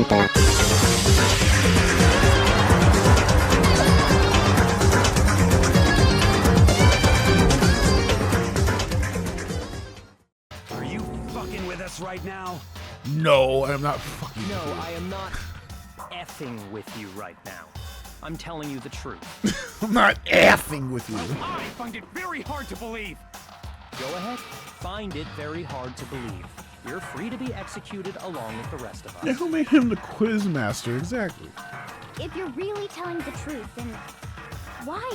Danganronpa. Are you fucking with us right now? No, I am not fucking. No, I am not effing with you right now. I'm telling you the truth. I'm not effing with you. I find it very hard to believe. Go ahead, find it very hard to believe. You're free to be executed along with the rest of us. Yeah, who made him the quiz master? Exactly. If you're really telling the truth, then why?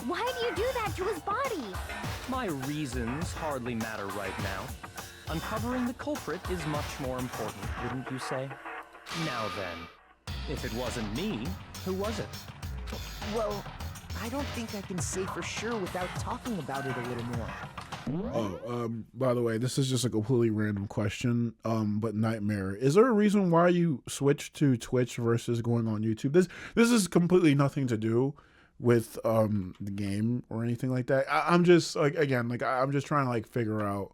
Why do you do that to his body? My reasons hardly matter right now. Uncovering the culprit is much more important, wouldn't you say? Now then, if it wasn't me, who was it? Well, I don't think I can say for sure without talking about it a little more. Oh, by the way, this is just a completely random question, but Nightmare, is there a reason why you switched to Twitch versus going on YouTube? This is completely nothing to do with the game or anything like that. I'm just like, again, like I'm just trying to like figure out,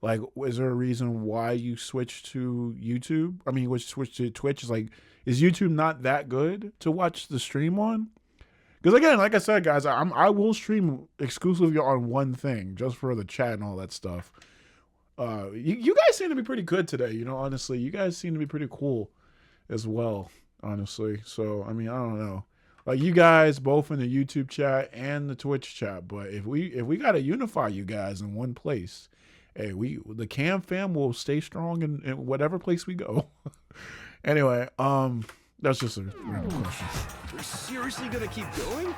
like, is there a reason why you switched to YouTube? I mean, switched to Twitch. Is like, is YouTube not that good to watch the stream on? Because again, like I said, guys, I will stream exclusively on one thing just for the chat and all that stuff. You guys seem to be pretty good today, you know, honestly. You guys seem to be pretty cool as well, honestly. So, I mean, I don't know. Like, you guys both in the YouTube chat and the Twitch chat, but if we got to unify you guys in one place, hey, the Cam fam will stay strong in whatever place we go. Anyway, that's just a random question. We're seriously gonna keep going?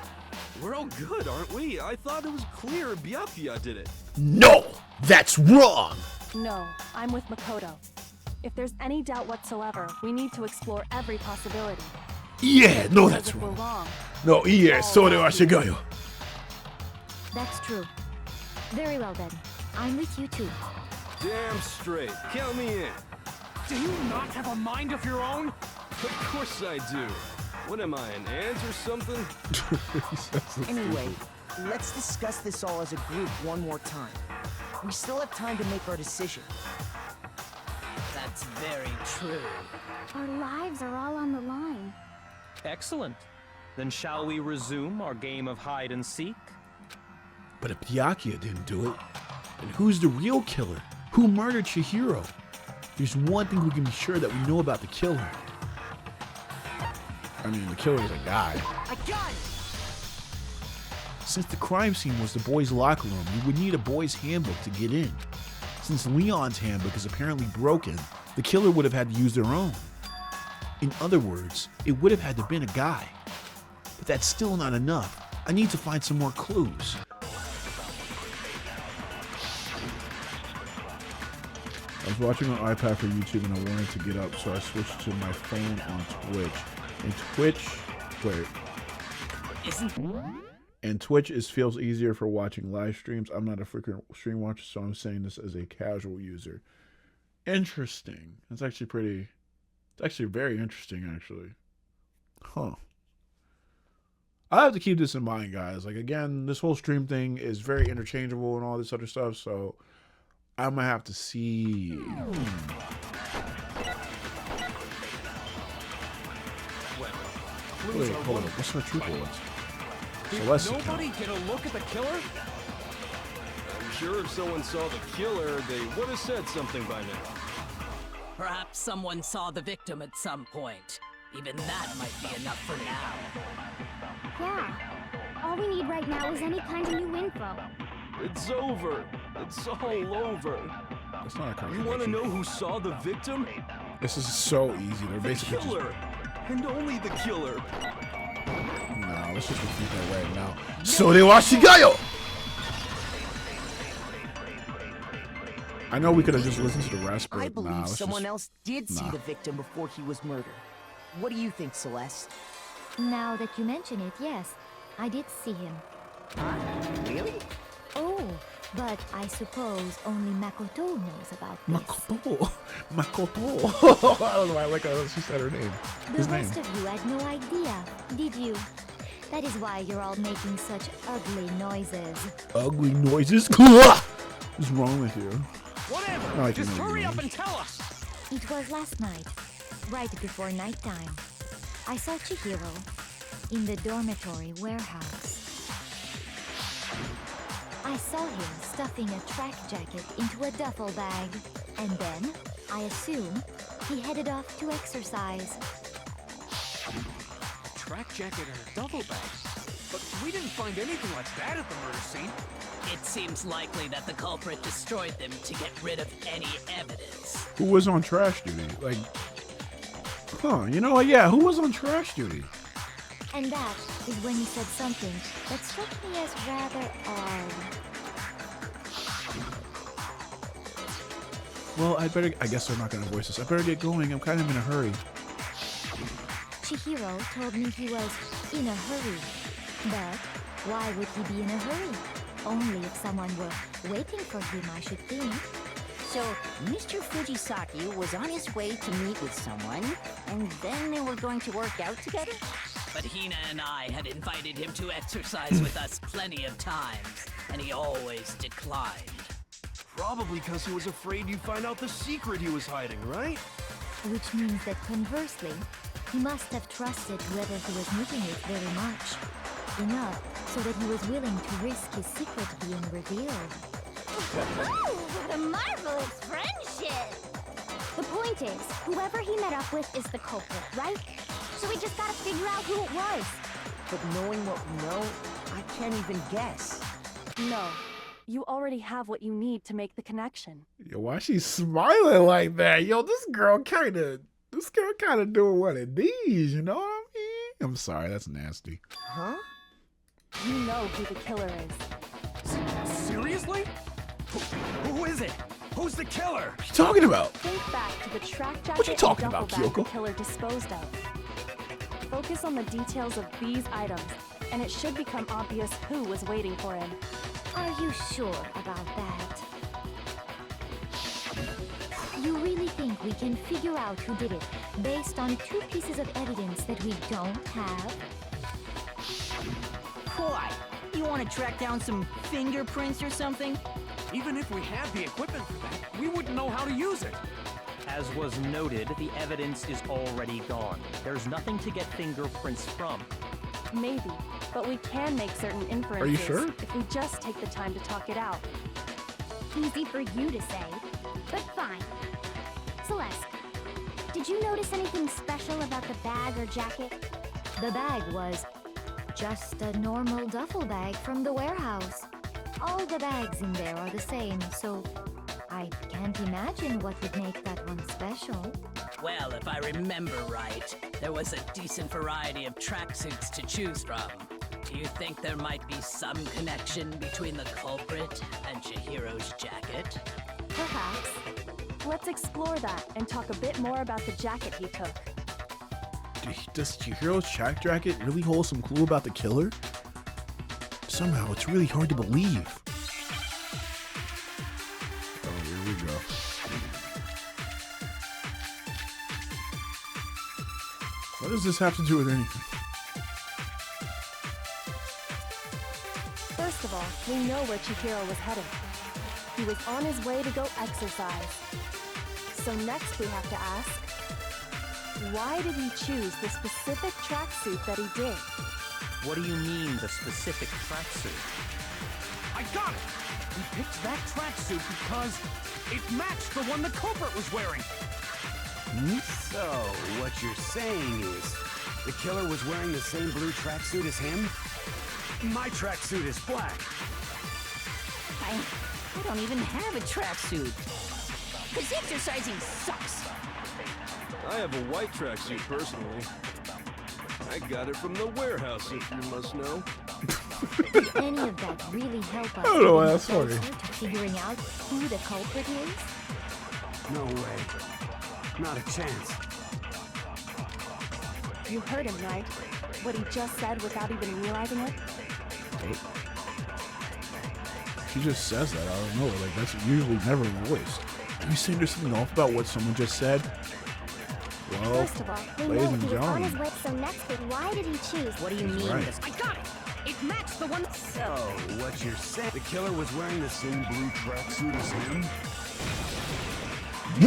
We're all good, aren't we? I thought it was clear Byakuya did it. No, that's wrong. No, I'm with Makoto. If there's any doubt whatsoever, we need to explore every possibility. Yeah, no, Because that's if we're wrong. wrong. No, yeah, so do I should go. That's true. Very well then. I'm with you too. Damn straight. Count me in. Do you not have a mind of your own? Of course I do. What am I, an ant or something? Anyway, let's discuss this all as a group one more time. We still have time to make our decision. That's very true. Our lives are all on the line. Excellent. Then shall we resume our game of hide and seek? But if Byakuya didn't do it, then who's the real killer? Who murdered Chihiro? There's one thing we can be sure that we know about the killer. I mean, the killer is a guy. I got it! Since the crime scene was the boys' locker room, you would need a boys' handbook to get in. Since Leon's handbook is apparently broken, the killer would have had to use their own. In other words, it would have had to have been a guy. But that's still not enough. I need to find some more clues. I was watching on iPad for YouTube and I wanted to get up, so I switched to my phone on Twitch. And Twitch feels easier for watching live streams. I'm not a frequent stream watcher, so I'm saying this as a casual user. Interesting. It's actually very interesting, actually. Huh. I have to keep this in mind, guys. Like, again, this whole stream thing is very interchangeable and all this other stuff, so I'm gonna have to see. Wait, hold on. What's my true bullets? Did nobody get a look at the killer? I'm sure if someone saw the killer, they would have said something by now. Perhaps someone saw the victim at some point. Even that might be enough for now. Yeah. All we need right now is any kind of new info. It's over. It's all over. That's not a contradiction. You want to know who saw the victim? This is so easy. They're The basically killer. And only the killer. No, let's just repeat that right now. So they watch Shigayo! I know we could have just listened to the rest, but I believe nah, someone else did see the victim before he was murdered. What do you think, Celeste? Now that you mention it, yes. I did see him. Really? Oh, but I suppose only Makoto knows about this. Makoto. I don't know why I like how she said her name. The rest of you had no idea, did you? That is why you're all making such ugly noises. Ugly noises? What's wrong with you? Whatever. Like Just hurry up noises. and tell us. It was last night. right before nighttime. I saw Chihiro in the dormitory warehouse. I saw him stuffing a track jacket into a duffel bag, and then, I assume, he headed off to exercise. A track jacket and a duffel bag? But we didn't find anything like that at the murder scene. It seems likely that the culprit destroyed them to get rid of any evidence. Who was on trash duty? Like, huh, you know what? Yeah, who was on trash duty? And that is when he said something that struck me as rather odd. Well, I guess I'm not gonna voice this. I better get going. I'm kind of in a hurry. Chihiro told me he was in a hurry. But why would he be in a hurry? Only if someone were waiting for him, I should think. So, Mr. Fujisaki was on his way to meet with someone, and then they were going to work out together? But Hina and I had invited him to exercise with us plenty of times, and he always declined. Probably because he was afraid you'd find out the secret he was hiding, right? Which means that conversely, he must have trusted whoever he was meeting with very much. Enough so that he was willing to risk his secret being revealed. Oh, what a marvelous friendship! The point is, whoever he met up with is the culprit, right? So we just gotta figure out who it was. But knowing what we know, I can't even guess. No. You already have what you need to make the connection. Yo, why she smiling like that? Yo, this girl kind of doing one of these, you know what I mean? I'm sorry, that's nasty. Huh? You know who the killer is. Seriously? Who is it? Who's the killer? What are you talking about? Think back to the track jacket What you talking and duffel about, bag the Kyoko? killer disposed of. Focus on the details of these items, and it should become obvious who was waiting for him. Are you sure about that? You really think we can figure out who did it based on 2 pieces of evidence that we don't have? Why? You want to track down some fingerprints or something? Even if we had the equipment for that, we wouldn't know how to use it. As was noted, the evidence is already gone. There's nothing to get fingerprints from. Maybe, but we can make certain inferences Are you sure? if we just take the time to talk it out. Easy for you to say, but fine. Celeste, did you notice anything special about the bag or jacket? The bag was just a normal duffel bag from the warehouse. All the bags in there are the same, so I can't imagine what would make that one special. Well, if I remember right, there was a decent variety of tracksuits to choose from. Do you think there might be some connection between the culprit and Chihiro's jacket? Perhaps. Let's explore that and talk a bit more about the jacket he took. Does Chihiro's track jacket really hold some clue about the killer? Somehow, it's really hard to believe. Oh, here we go. What does this have to do with anything? First of all, we know where Chihiro was heading. He was on his way to go exercise. So next we have to ask, why did he choose the specific tracksuit that he did? What do you mean, the specific tracksuit? I got it! We picked that tracksuit because it matched the one the culprit was wearing. So, what you're saying is, the killer was wearing the same blue tracksuit as him? My tracksuit is black. I don't even have a tracksuit. Because exercising sucks. I have a white tracksuit personally. I got it from the warehouse, if you must know. Did any of that really help us I don't know why getting that's funny. closer to figuring out who the culprit is? No way. Not a chance. You heard him, right? What he just said without even realizing it? She just says that out of nowhere. Like, that's usually never voiced. Are you saying there's something off about what someone just said? Well, First of all, we ladies know and he was on gentlemen, his way, so next week, why did he choose? What do you mean? right. I got it! It matched the one. So, what you're saying, the killer was wearing the same blue tracksuit as him?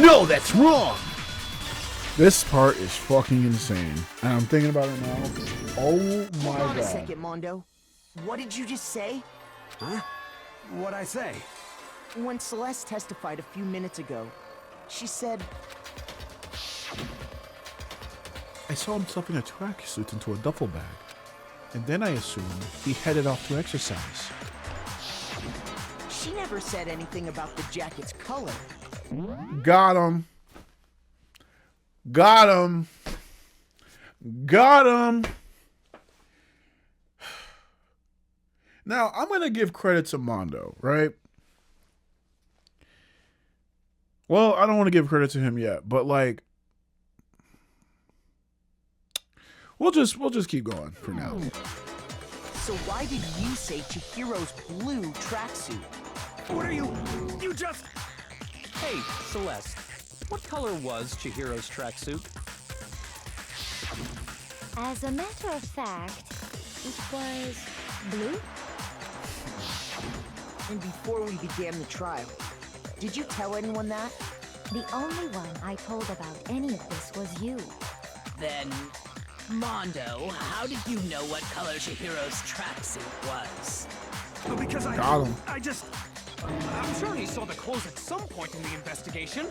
no, that's wrong! This part is fucking insane. And I'm thinking about it now. Oh my Hold on a god. second, Mondo. What did you just say? Huh? What'd I say? When Celeste testified a few minutes ago, she said, I saw him stuffing a tracksuit into a duffel bag. And then I assumed he headed off to exercise. she never said anything about the jacket's color. Got him. Got him. Got him. Now, I'm going to give credit to Mondo, right? Well, I don't want to give credit to him yet, but like we'll just keep going for now. So why did you say Chihiro's blue tracksuit? What are you just... Hey, Celeste, what color was Chihiro's tracksuit? As a matter of fact, it was blue. And before we began the trial, did you tell anyone that? The only one I told about any of this was you. Then, Mondo, how did you know what color Chihiro's tracksuit was? Because Got him. I'm sure he saw the clothes at some point in the investigation.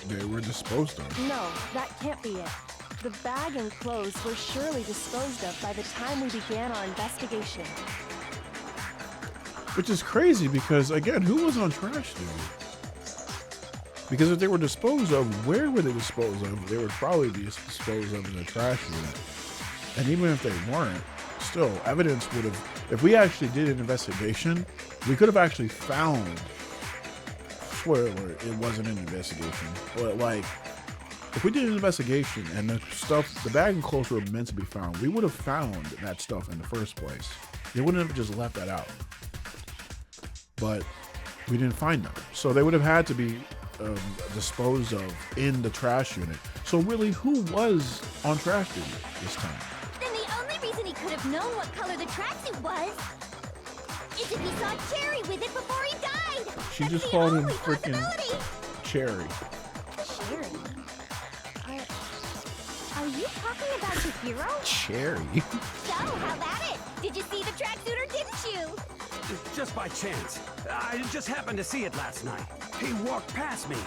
They were disposed of. No, that can't be it. The bag and clothes were surely disposed of by the time we began our investigation. Which is crazy because, again, who was on trash duty? Because if they were disposed of, where were they disposed of? They would probably be disposed of in the trash unit. And even if they weren't, still, evidence would have... If we actually did an investigation, we could have actually found... Spoiler alert, it wasn't an investigation. But, like, if we did an investigation and the stuff, the bag and clothes were meant to be found, we would have found that stuff in the first place. They wouldn't have just left that out. But we didn't find them. So they would have had to be disposed of in the trash unit. So really, who was on trash duty this time? Then the only reason he could have known what color the tracksuit was is if he saw Cherry with it before he died. She That's just the called him only freaking possibility. Cherry. Cherry? Are you talking about Chihiro? Cherry? So, how about it? Did you see the tracksuit or didn't you? Just by chance. I just happened to see it last night. He walked past me,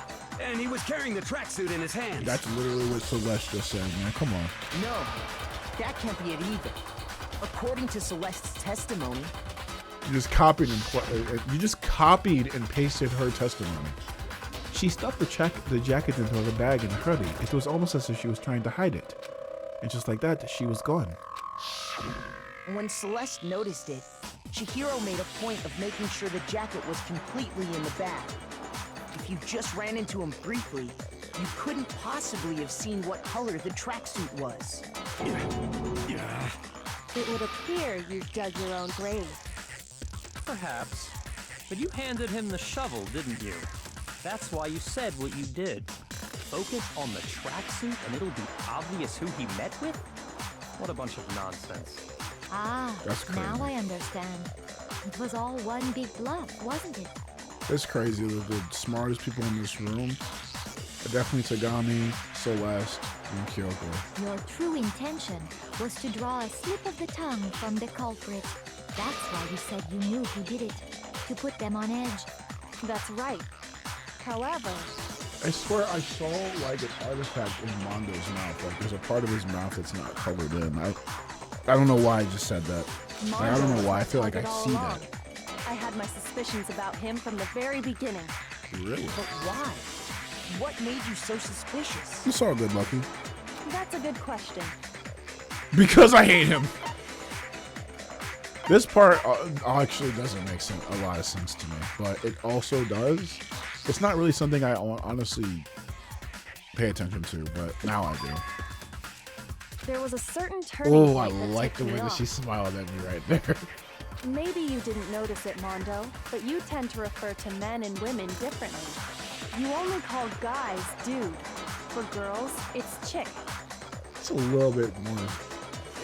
and he was carrying the tracksuit in his hands. That's literally what Celeste just said, man. Come on. No, that can't be it either. According to Celeste's testimony, You just copied and pasted her testimony. She stuffed the jacket into the bag in a hurry. It was almost as if she was trying to hide it. And just like that, she was gone. when Celeste noticed it, Chihiro made a point of making sure the jacket was completely in the bag. If you just ran into him briefly, you couldn't possibly have seen what color the tracksuit was. It would appear you dug your own grave. Perhaps. But you handed him the shovel, didn't you? That's why you said what you did. Focus on the tracksuit and it'll be obvious who he met with? What a bunch of nonsense. Ah, That's crazy. now I understand. It was all one big bluff, wasn't it? It's crazy. The smartest people in this room are definitely Tagami, Celeste, and Kyoko. Your true intention was to draw a slip of the tongue from the culprit. That's why you said you knew who did it, to put them on edge. That's right. However, I swear I saw like an artifact in Mondo's mouth. Like there's a part of his mouth that's not colored in. I don't know why I just said that. Like, I don't know why. I feel like I see that. I had my suspicions about him from the very beginning. Really? But why? What made you so suspicious? You saw Good Lucky. That's a good question. Because I hate him. This part actually doesn't make a lot of sense to me, but it also does. It's not really something I honestly pay attention to, but now I do. There was a certain turning Oh, I point that like the tipped way me that she off. smiled at me right there. Maybe you didn't notice it, Mondo, but you tend to refer to men and women differently. You only call guys dude. For girls, it's chick. It's a little bit more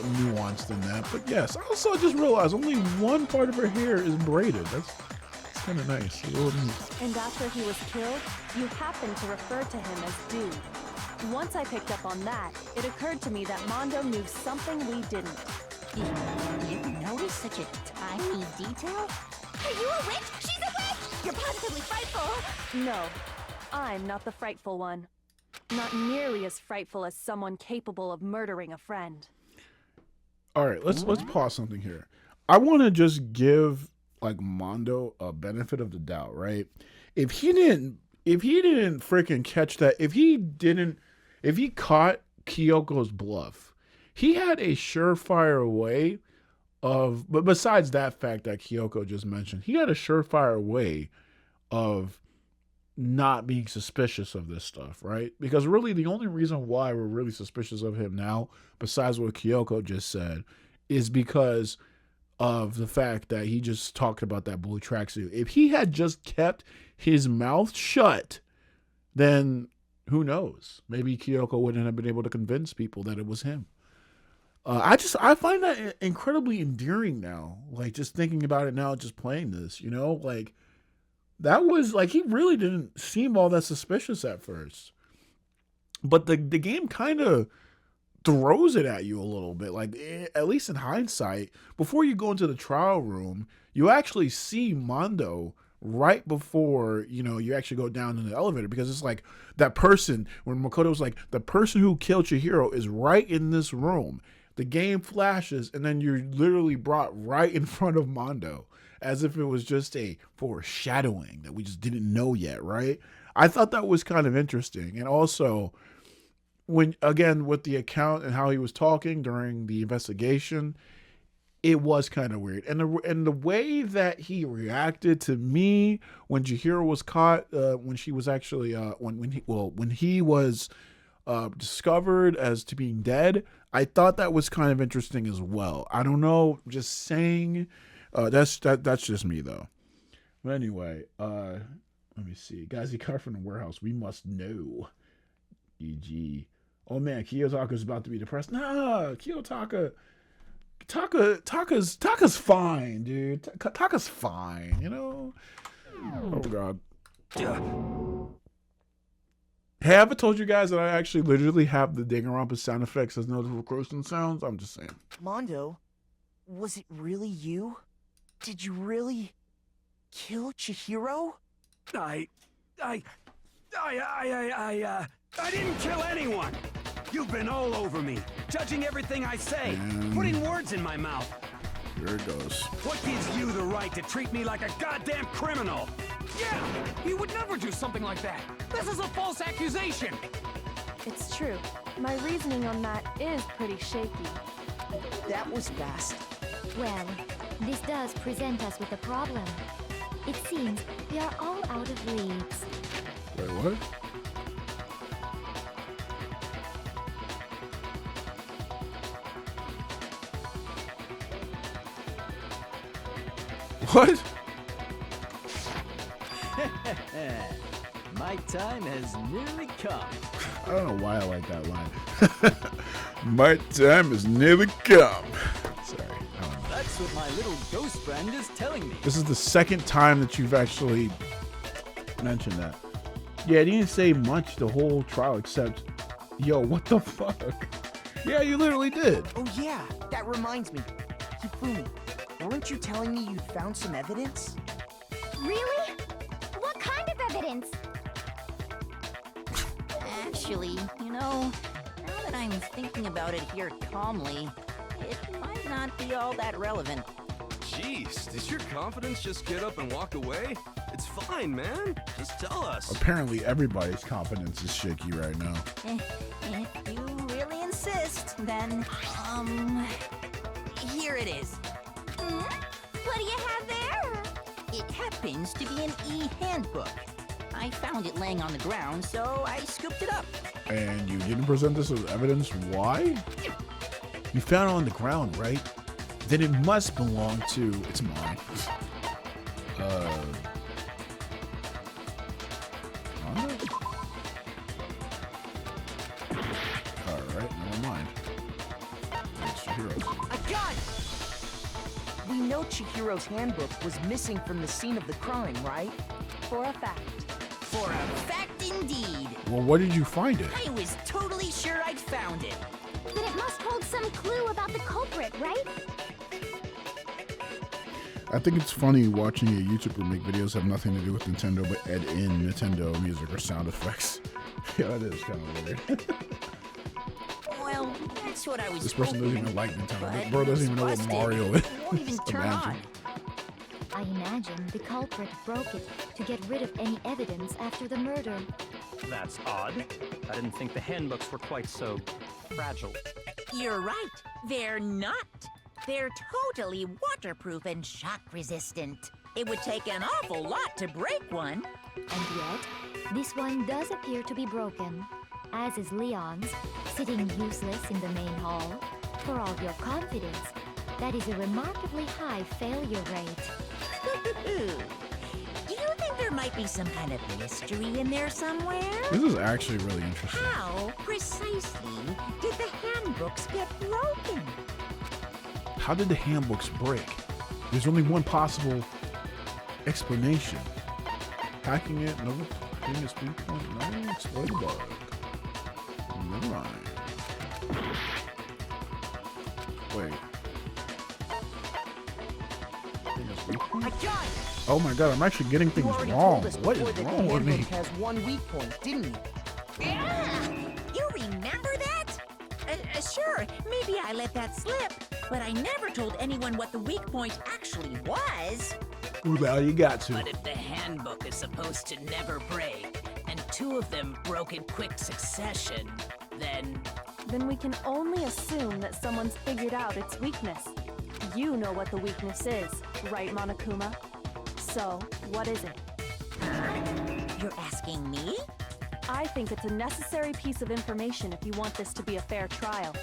nuanced than that, but yes. Also, I just realized only one part of her hair is braided. That's kind of nice. A little neat. And after he was killed, you happened to refer to him as dude. Once I picked up on that, it occurred to me that Mondo knew something we didn't. You noticed such a tiny detail? Are you a witch? She's a witch! You're positively frightful! No, I'm not the frightful one. Not nearly as frightful as someone capable of murdering a friend. All right, let's pause something here. I want to just give like Mondo a benefit of the doubt, right? If he didn't freaking catch that, if he caught Kyoko's bluff, he had a surefire way of, but besides that fact that Kyoko just mentioned, he had a surefire way of not being suspicious of this stuff, right? Because really the only reason why we're really suspicious of him now, besides what Kyoko just said, is because of the fact that he just talked about that blue tracksuit. If he had just kept his mouth shut, then who knows? Maybe Kyoko wouldn't have been able to convince people that it was him. I find that incredibly endearing now. Like, just thinking about it now, just playing this, you know, like that was like, he really didn't seem all that suspicious at first, but the game kind of throws it at you a little bit. Like, at least in hindsight, before you go into the trial room, you actually see Mondo right before, you know, you actually go down in the elevator, because it's like that person, when Makoto was like, the person who killed Chihiro is right in this room. The game flashes, and then you're literally brought right in front of Mondo, as if it was just a foreshadowing that we just didn't know yet, right? I thought that was kind of interesting. And also, when, again, with the account and how he was talking during the investigation, it was kind of weird. And the way that he reacted to me when Chihiro was caught, when she was actually, when he was discovered as to being dead, I thought that was kind of interesting as well. I don't know, just saying. That's just me though. But anyway, let me see. Guys, he car from the warehouse. We must know. E.g. Oh man, Kiyotaka's about to be depressed. Nah, Taka's fine, dude. Taka's fine, you know? Oh god. Hey, have I told you guys that I actually literally have the Danganronpa sound effects as notification sounds? I'm just saying. Mondo, was it really you? Did you really kill Chihiro? I didn't kill anyone. You've been all over me, judging everything I say, putting words in my mouth. Here it goes. What gives you the right to treat me like a goddamn criminal? Yeah, he would never do something like that. This is a false accusation. It's true. My reasoning on that is pretty shaky. That was fast. Well, this does present us with a problem. It seems we are all out of leads. Wait, what? What? My time has nearly come. I don't know why I like that line. My time has nearly come. Sorry. I don't know. That's what my little ghost friend is telling me. This is the second time that you've actually mentioned that. Yeah, it didn't say much the whole trial except, yo, what the fuck? Yeah, you literally did. Oh yeah, that reminds me. Hifumi, weren't you telling me you'd found some evidence? Really? What kind of evidence? Actually, you know, now that I'm thinking about it here calmly, it might not be all that relevant. Jeez, does your confidence just get up and walk away? It's fine, man. Just tell us. Apparently everybody's confidence is shaky right now. If you really insist, then, here it is. What do you have there? It happens to be an e-handbook. I found it laying on the ground, so I scooped it up. And you didn't present this as evidence? Why? You found it on the ground, right? Then it must belong to... It's mine. Alright, never mind. It's Chihiro's. I got it! We know Chihiro's handbook was missing from the scene of the crime, right? For a fact. For a fact indeed. Well, where did you find it? I was totally sure I'd found it. Then it must hold some clue about the culprit, right? I think it's funny watching a YouTuber make videos that have nothing to do with Nintendo but add in Nintendo music or sound effects. Yeah, that is kind of weird. Well, that's what I was This person doesn't hoping, even like Nintendo. but This bro doesn't even know what busted. Mario is. It won't even turn on. Imagine. I imagine the culprit broke it to get rid of any evidence after the murder. That's odd. I didn't think the handbooks were quite so fragile. You're right. They're not. They're totally waterproof and shock resistant. It would take an awful lot to break one. And yet, this one does appear to be broken, as is Leon's, sitting useless in the main hall. For all your confidence, that is a remarkably high failure rate. Do you think there might be some kind of mystery in there somewhere? This is actually really interesting. How precisely did the handbooks get broken? How did the handbooks break? There's only one possible explanation. Hacking it, no, hitting its weak point, no, exploit the bug. Never mind. Wait. I got it! Oh my god, I'm actually getting You things already wrong. told us What before is that wrong the with me? handbook has one weak point, didn't you? Yeah! You remember that? Sure, maybe I let that slip, but I never told anyone what the weak point actually was. Well, you got to. But if the handbook is supposed to never break, and two of them broke in quick succession, then Then we can only assume that someone's figured out its weakness. You know what the weakness is, right, Monokuma? So, what is it? You're asking me? I think it's a necessary piece of information if you want this to be a fair trial.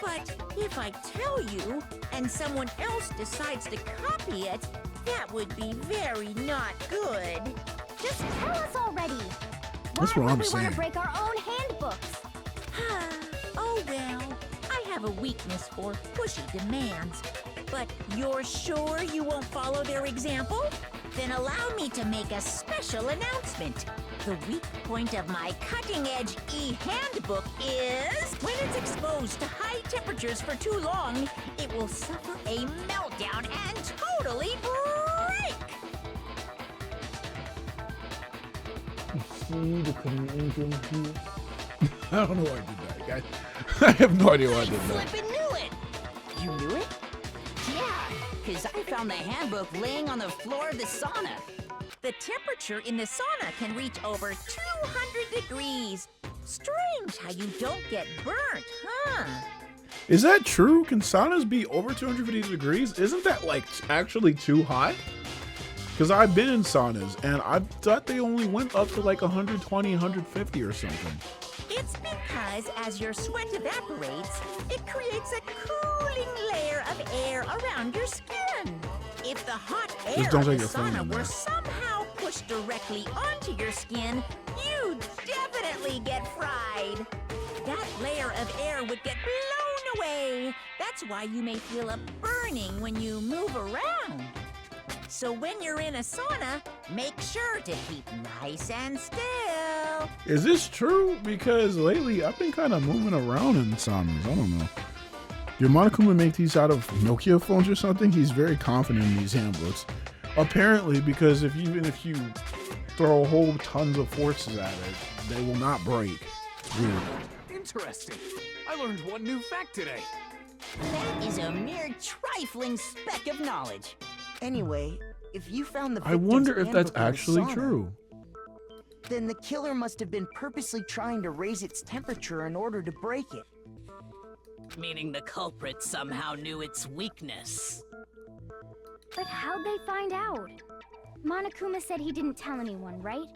But if I tell you, and someone else decides to copy it, that would be very not good. Just tell us already! That's Why what I'm would we want saying. to break our own handbooks? Oh well, I have a weakness for pushy demands. But you're sure you won't follow their example? Then allow me to make a special announcement. The weak point of my cutting-edge e-handbook is when it's exposed to high temperatures for too long, it will suffer a meltdown and totally break. See the conundrum here? I don't know why I did that, guys. I have no idea why I did that. Flippin' knew it! You knew it? Yeah, because I found the handbook laying on the floor of the sauna. The temperature in the sauna can reach over 200 degrees. Strange how you don't get burnt, huh? Is that true? Can saunas be over 250 degrees? Isn't that like actually too hot? Because I've been in saunas and I thought they only went up to like 120, 150 or something. It's because as your sweat evaporates, it creates a cooling layer of air around your skin. If the hot air Just don't of the take your phone sauna in were there. somehow pushed directly onto your skin, you'd definitely get fried. That layer of air would get blown away. That's why you may feel a burning when you move around. So when you're in a sauna, make sure to keep nice and still. Is this true? Because lately I've been kind of moving around in saunas. I don't know. Did Monokuma make these out of Nokia phones or something? He's very confident in these handbooks. Apparently, because even if you throw whole tons of forces at it, they will not break. It's weird. Interesting. I learned one new fact today. That is a mere trifling speck of knowledge. Anyway, if you found the I victim's wonder if that's handbook in the actually sauna, true. then the killer must have been purposely trying to raise its temperature in order to break it. meaning the culprit somehow knew its weakness. But how'd they find out? Monokuma said he didn't tell anyone, right?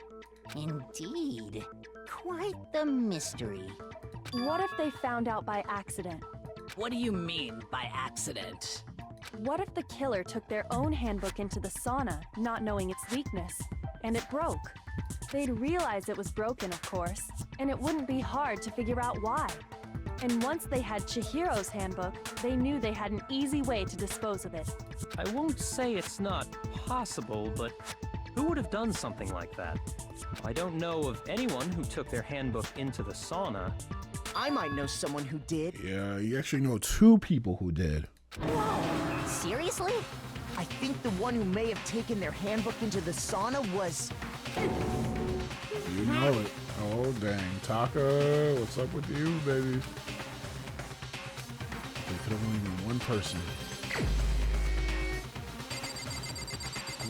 Indeed. Quite the mystery. What if they found out by accident? What do you mean by accident? What if the killer took their own handbook into the sauna, not knowing its weakness, and it broke? They'd realize it was broken, of course, and it wouldn't be hard to figure out why. And once they had Chihiro's handbook, they knew they had an easy way to dispose of it. I won't say it's not possible, but Who would have done something like that? I don't know of anyone who took their handbook into the sauna. I might know someone who did. Yeah, you actually know 2 people who did. Whoa! Seriously? I think the one who may have taken their handbook into the sauna was... You know it. Oh, dang. Taka, what's up with you, baby? There could have only been one person.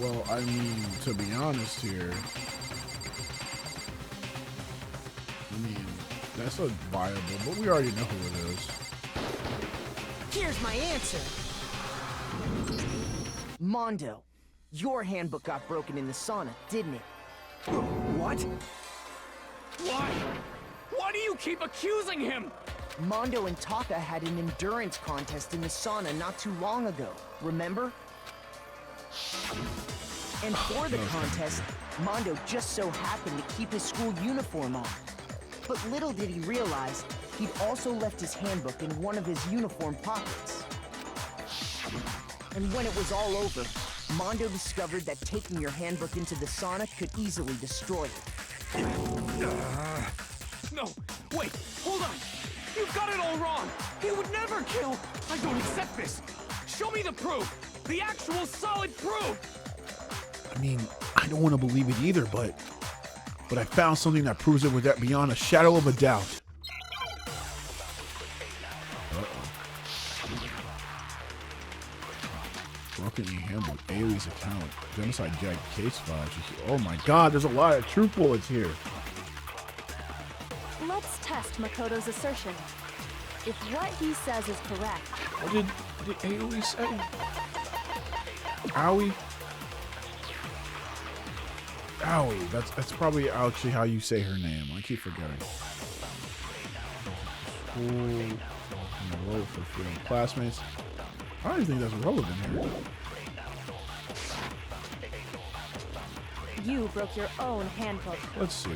Well, I mean, to be honest here, I mean, that's a viable, but we already know who it is. Here's my answer. Mondo, your handbook got broken in the sauna, didn't it? What? Why? Why do you keep accusing him? Mondo and Taka had an endurance contest in the sauna not too long ago, remember? And for the contest, Mondo just so happened to keep his school uniform on. But little did he realize, he'd also left his handbook in one of his uniform pockets. And when it was all over, Mondo discovered that taking your handbook into the sauna could easily destroy it. No, wait, hold on. You've got it all wrong. He would never kill. I don't accept this. Show me the proof. The actual solid proof. I mean, I don't want to believe it either, but I found something that proves it without beyond a shadow of a doubt. Broken handbook, Ailey's account, genocide Jack case file. Oh my God, there's a lot of truth bullets here. Let's test Makoto's assertion. If what he says is correct... What did Aoi say? Aoi? Aoi, that's probably actually how you say her name. I keep forgetting. School, enroll for freedom classmates. I don't even think that's relevant here. You broke your own handbook. Let's see.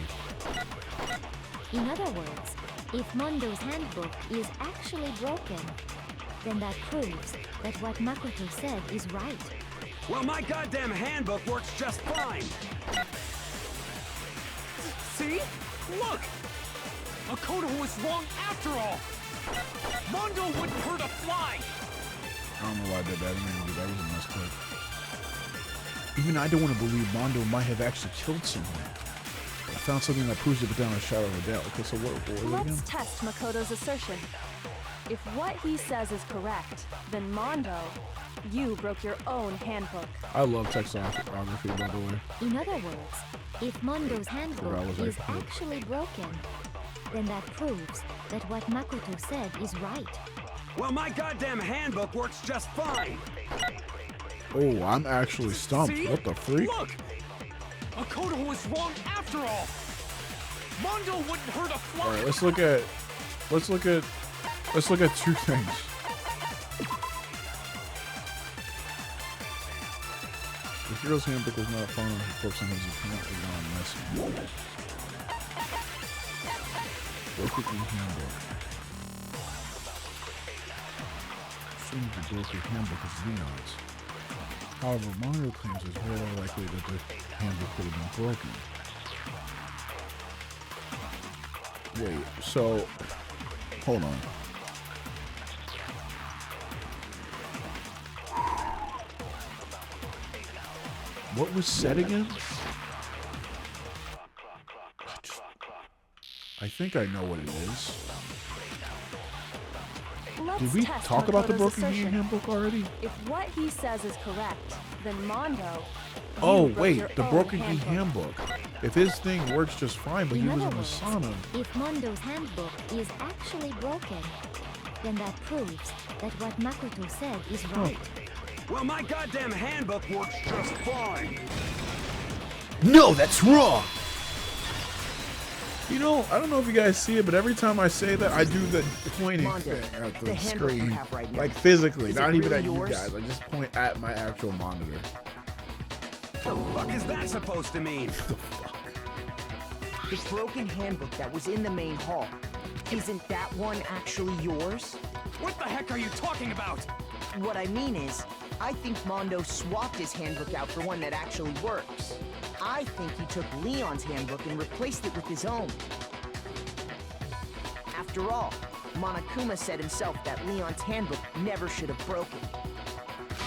In other words, if Mondo's handbook is actually broken, then that proves that what Makoto said is right. Well, my goddamn handbook works just fine. See? Look! Makoto was wrong after all! Mondo wouldn't hurt a fly! I don't know why I did that. I didn't mean to do that. It was a misclick. Even I don't want to believe Mondo might have actually killed someone. I found something that proves it without a shadow of a doubt. Okay, so what was it again? Let's test Makoto's assertion. If what he says is correct, then Mondo, you broke your own handbook. I love textography, by the way. In other words, if Mondo's handbook is actually broken, then that proves that what Makoto said is right. Well, my goddamn handbook works just fine. Oh, I'm actually stumped. See? What the freak? Look! Makoto was wrong after all! Mondo wouldn't hurt a fly! Alright, let's look at 2 things. The hero's handbook was not found on his books and his account was not missing. Broken handbook. Assume the broken handbook is Leon's. However, Mondo claims it's very likely that the handbook could have been broken. Wait, so hold on. What was said again? I think I know what it is. Did we talk about the broken handbook already? If what he says is correct, then Mondo... Oh, wait, the broken handbook. If his thing works just fine, but he was in the sauna. If Mondo's handbook is actually broken, then that proves that what Makoto said is right. Well, my goddamn handbook works just fine. No, that's wrong! You know, I don't know if you guys see it, but every time I say that, I do the pointing thing at the screen. Right now, like physically, not even really at yours? you guys. I just point at my actual monitor. The fuck is that supposed to mean? The broken handbook that was in the main hall, isn't that one actually yours? What the heck are you talking about? What I mean is, I think Mondo swapped his handbook out for one that actually works. I think he took Leon's handbook and replaced it with his own. After all, Monokuma said himself that Leon's handbook never should have broken.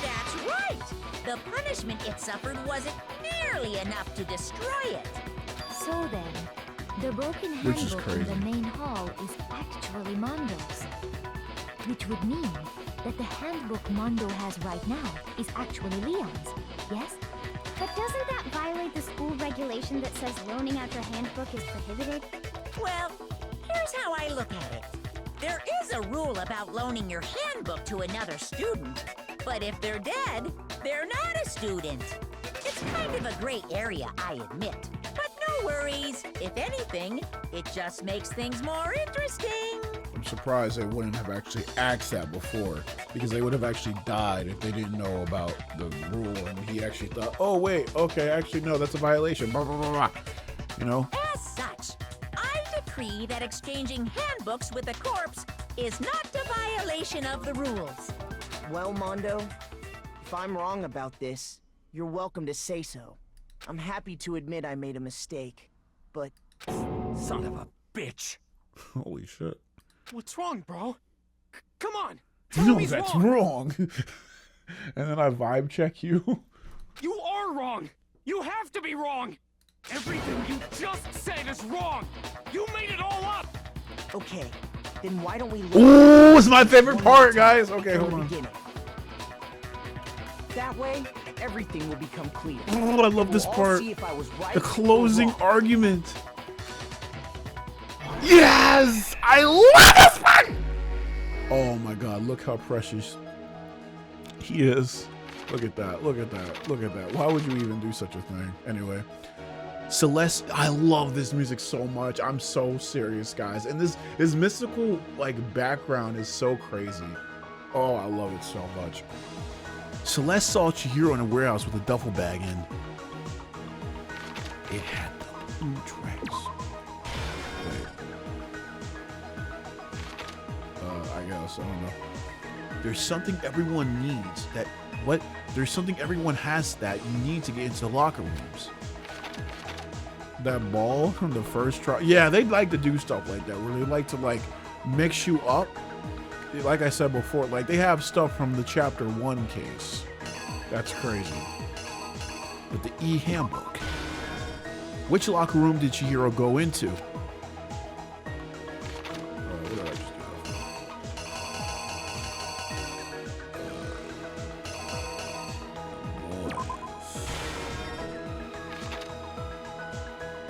That's right! The punishment it suffered wasn't nearly enough to destroy it. So then, the broken Which is handbook in crazy. the main hall is actually Mondo's. Which would mean that the handbook Mondo has right now is actually Leon's, yes? But doesn't that violate the school regulation that says loaning out your handbook is prohibited? Well, here's how I look at it. There is a rule about loaning your handbook to another student, but if they're dead, they're not a student. It's kind of a gray area, I admit. But no worries. If anything, it just makes things more interesting. I'm surprised they wouldn't have actually asked that before, because they would have actually died if they didn't know about the rule and he actually thought, oh wait, okay, actually no, that's a violation, blah, blah, blah, blah. You know? As such, I decree that exchanging handbooks with a corpse is not a violation of the rules. Well, Mondo, if I'm wrong about this, you're welcome to say so. I'm happy to admit I made a mistake, but... Son of a bitch. Holy shit. What's wrong, bro? Come on. Tell No, me he's that's wrong. wrong. And then I vibe check you. You are wrong. You have to be wrong. Everything you just said is wrong. You made it all up. Okay, then why don't we... Ooh, it's my favorite part, guys. Okay, hold on. Beginning. That way, everything will become clear. Oh, I love this We'll all part. see if I was right The or closing wrong. argument. Yes! I love this part! Oh my god, look how precious he is. Look at that, look at that, look at that. Why would you even do such a thing? Anyway. Celeste, I love this music so much. I'm so serious, guys. And this mystical like background is so crazy. Oh, I love it so much. Celeste saw Chihiro in a warehouse with a duffel bag in. It had the blue tracks. Wait. I guess, I don't know. There's something everyone needs that, what? There's something everyone has that you need to get into the locker rooms. That ball from the first try. Yeah, they like to do stuff like that, where they like to like mix you up. Like I said before, like they have stuff from the chapter 1 case. That's crazy. But the E-handbook. Which locker room did Chihiro go into? What did I just get off?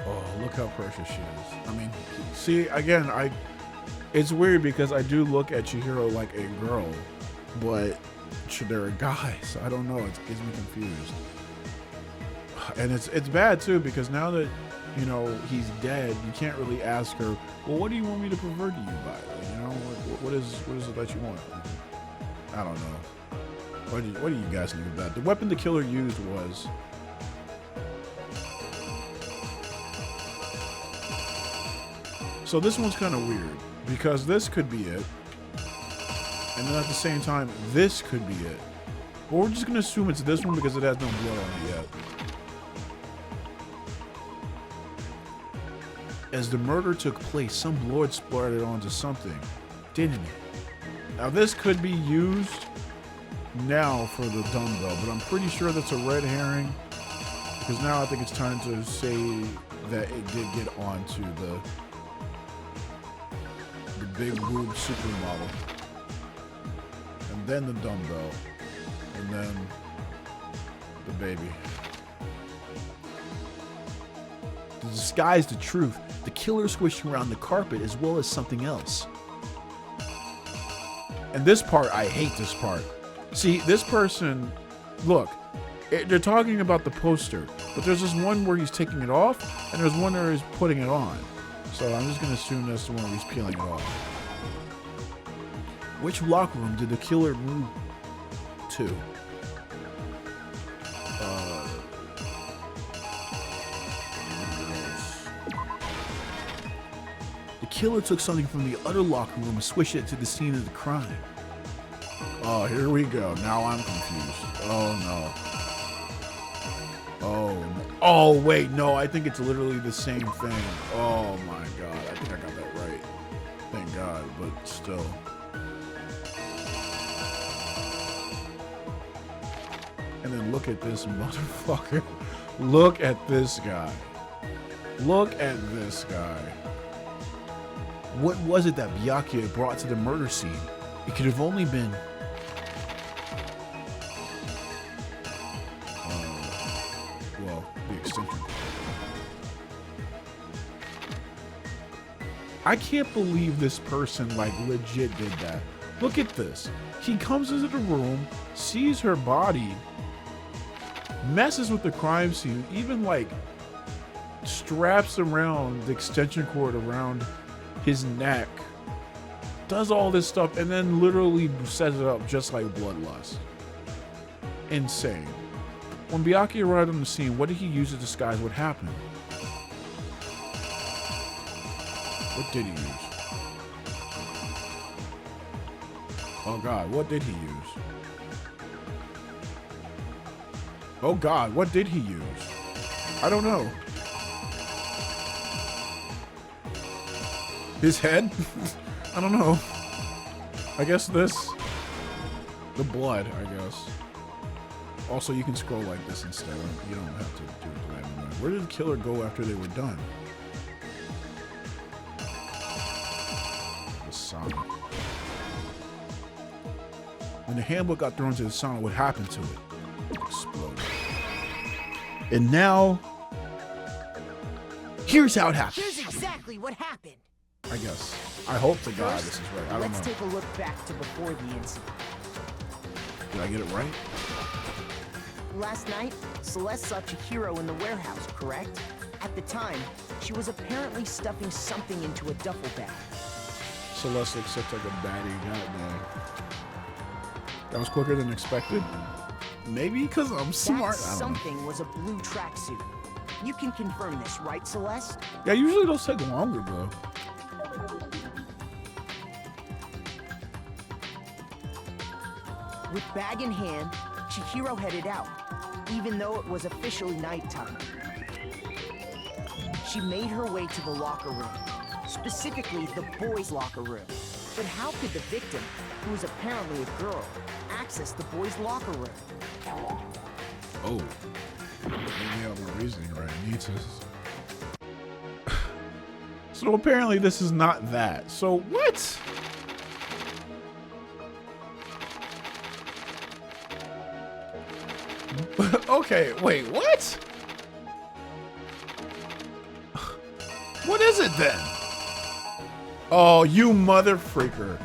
Oh, look how precious she is. I mean, see, again, it's weird because I do look at Chihiro like a girl, but they're a guy, so I don't know. It gets me confused. And it's bad too, because now that, you know, he's dead, you can't really ask her, well, what do you want me to pervert to you by? You know, what is it that you want? I don't know. What do you guys think of that? The weapon the killer used was... So this one's kind of weird, because this could be it. And then at the same time, this could be it. But we're just going to assume it's this one because it has no blood on it yet. As the murder took place, some blood splattered onto something, didn't it? Now this could be used now for the dumbbell, but I'm pretty sure that's a red herring, because now I think it's time to say that it did get onto the big boob supermodel, and then the dumbbell, and then the baby. To disguise the truth, the killer squished around the carpet as well as something else. And this part, I hate this part. See, this person, look, they're talking about the poster, but there's this one where he's taking it off, and there's one where he's putting it on. So I'm just going to assume that's the one where he's peeling it off. Which locker room did the killer move to? The killer took something from the other locker room and switched it to the scene of the crime. Oh, here we go. Now I'm confused. Oh no. Oh no. Oh wait, no, I think it's literally the same thing. Oh my god, I think I got that right. Thank God, but still. And then look at this motherfucker. Look at this guy. Look at this guy. What was it that Byakuya brought to the murder scene? It could have only been... well, the extension. I can't believe this person, like, legit did that. Look at this. He comes into the room, sees her body, messes with the crime scene, even, like, straps around the extension cord around his neck, does all this stuff, and then literally sets it up just like Bloodlust. Insane. When Byakuya arrived on the scene, what did he use to disguise what happened? What did he use? Oh God, what did he use? Oh God, what did he use? I don't know. His head? I don't know. I guess this. The blood, I guess. Also, you can scroll like this instead. You don't have to do it that anymore. Where did the killer go after they were done? The sauna. When the handbook got thrown into the sauna, what happened to it? It exploded. And now, here's how it happened. Here's exactly what happened. I guess. I hope to God this is right. I don't know. Let's take a look back to before the incident. Did I get it right? Last night, Celeste saw Chihiro in the warehouse, correct? At the time, she was apparently stuffing something into a duffel bag. Celeste looks such like a baddie. Goddamn. That was quicker than expected. Maybe because I'm smart. That something was a blue tracksuit. You can confirm this, right, Celeste? Yeah, usually those take longer, though. With bag in hand, Chihiro headed out, even though it was officially nighttime. She made her way to the locker room, specifically the boys' locker room. But how could the victim, who was apparently a girl, access the boys' locker room? Oh. Maybe I have my reasoning right. I need to... So apparently this is not that. So what? Okay, wait, what? What is it then? Oh, you mother freaker.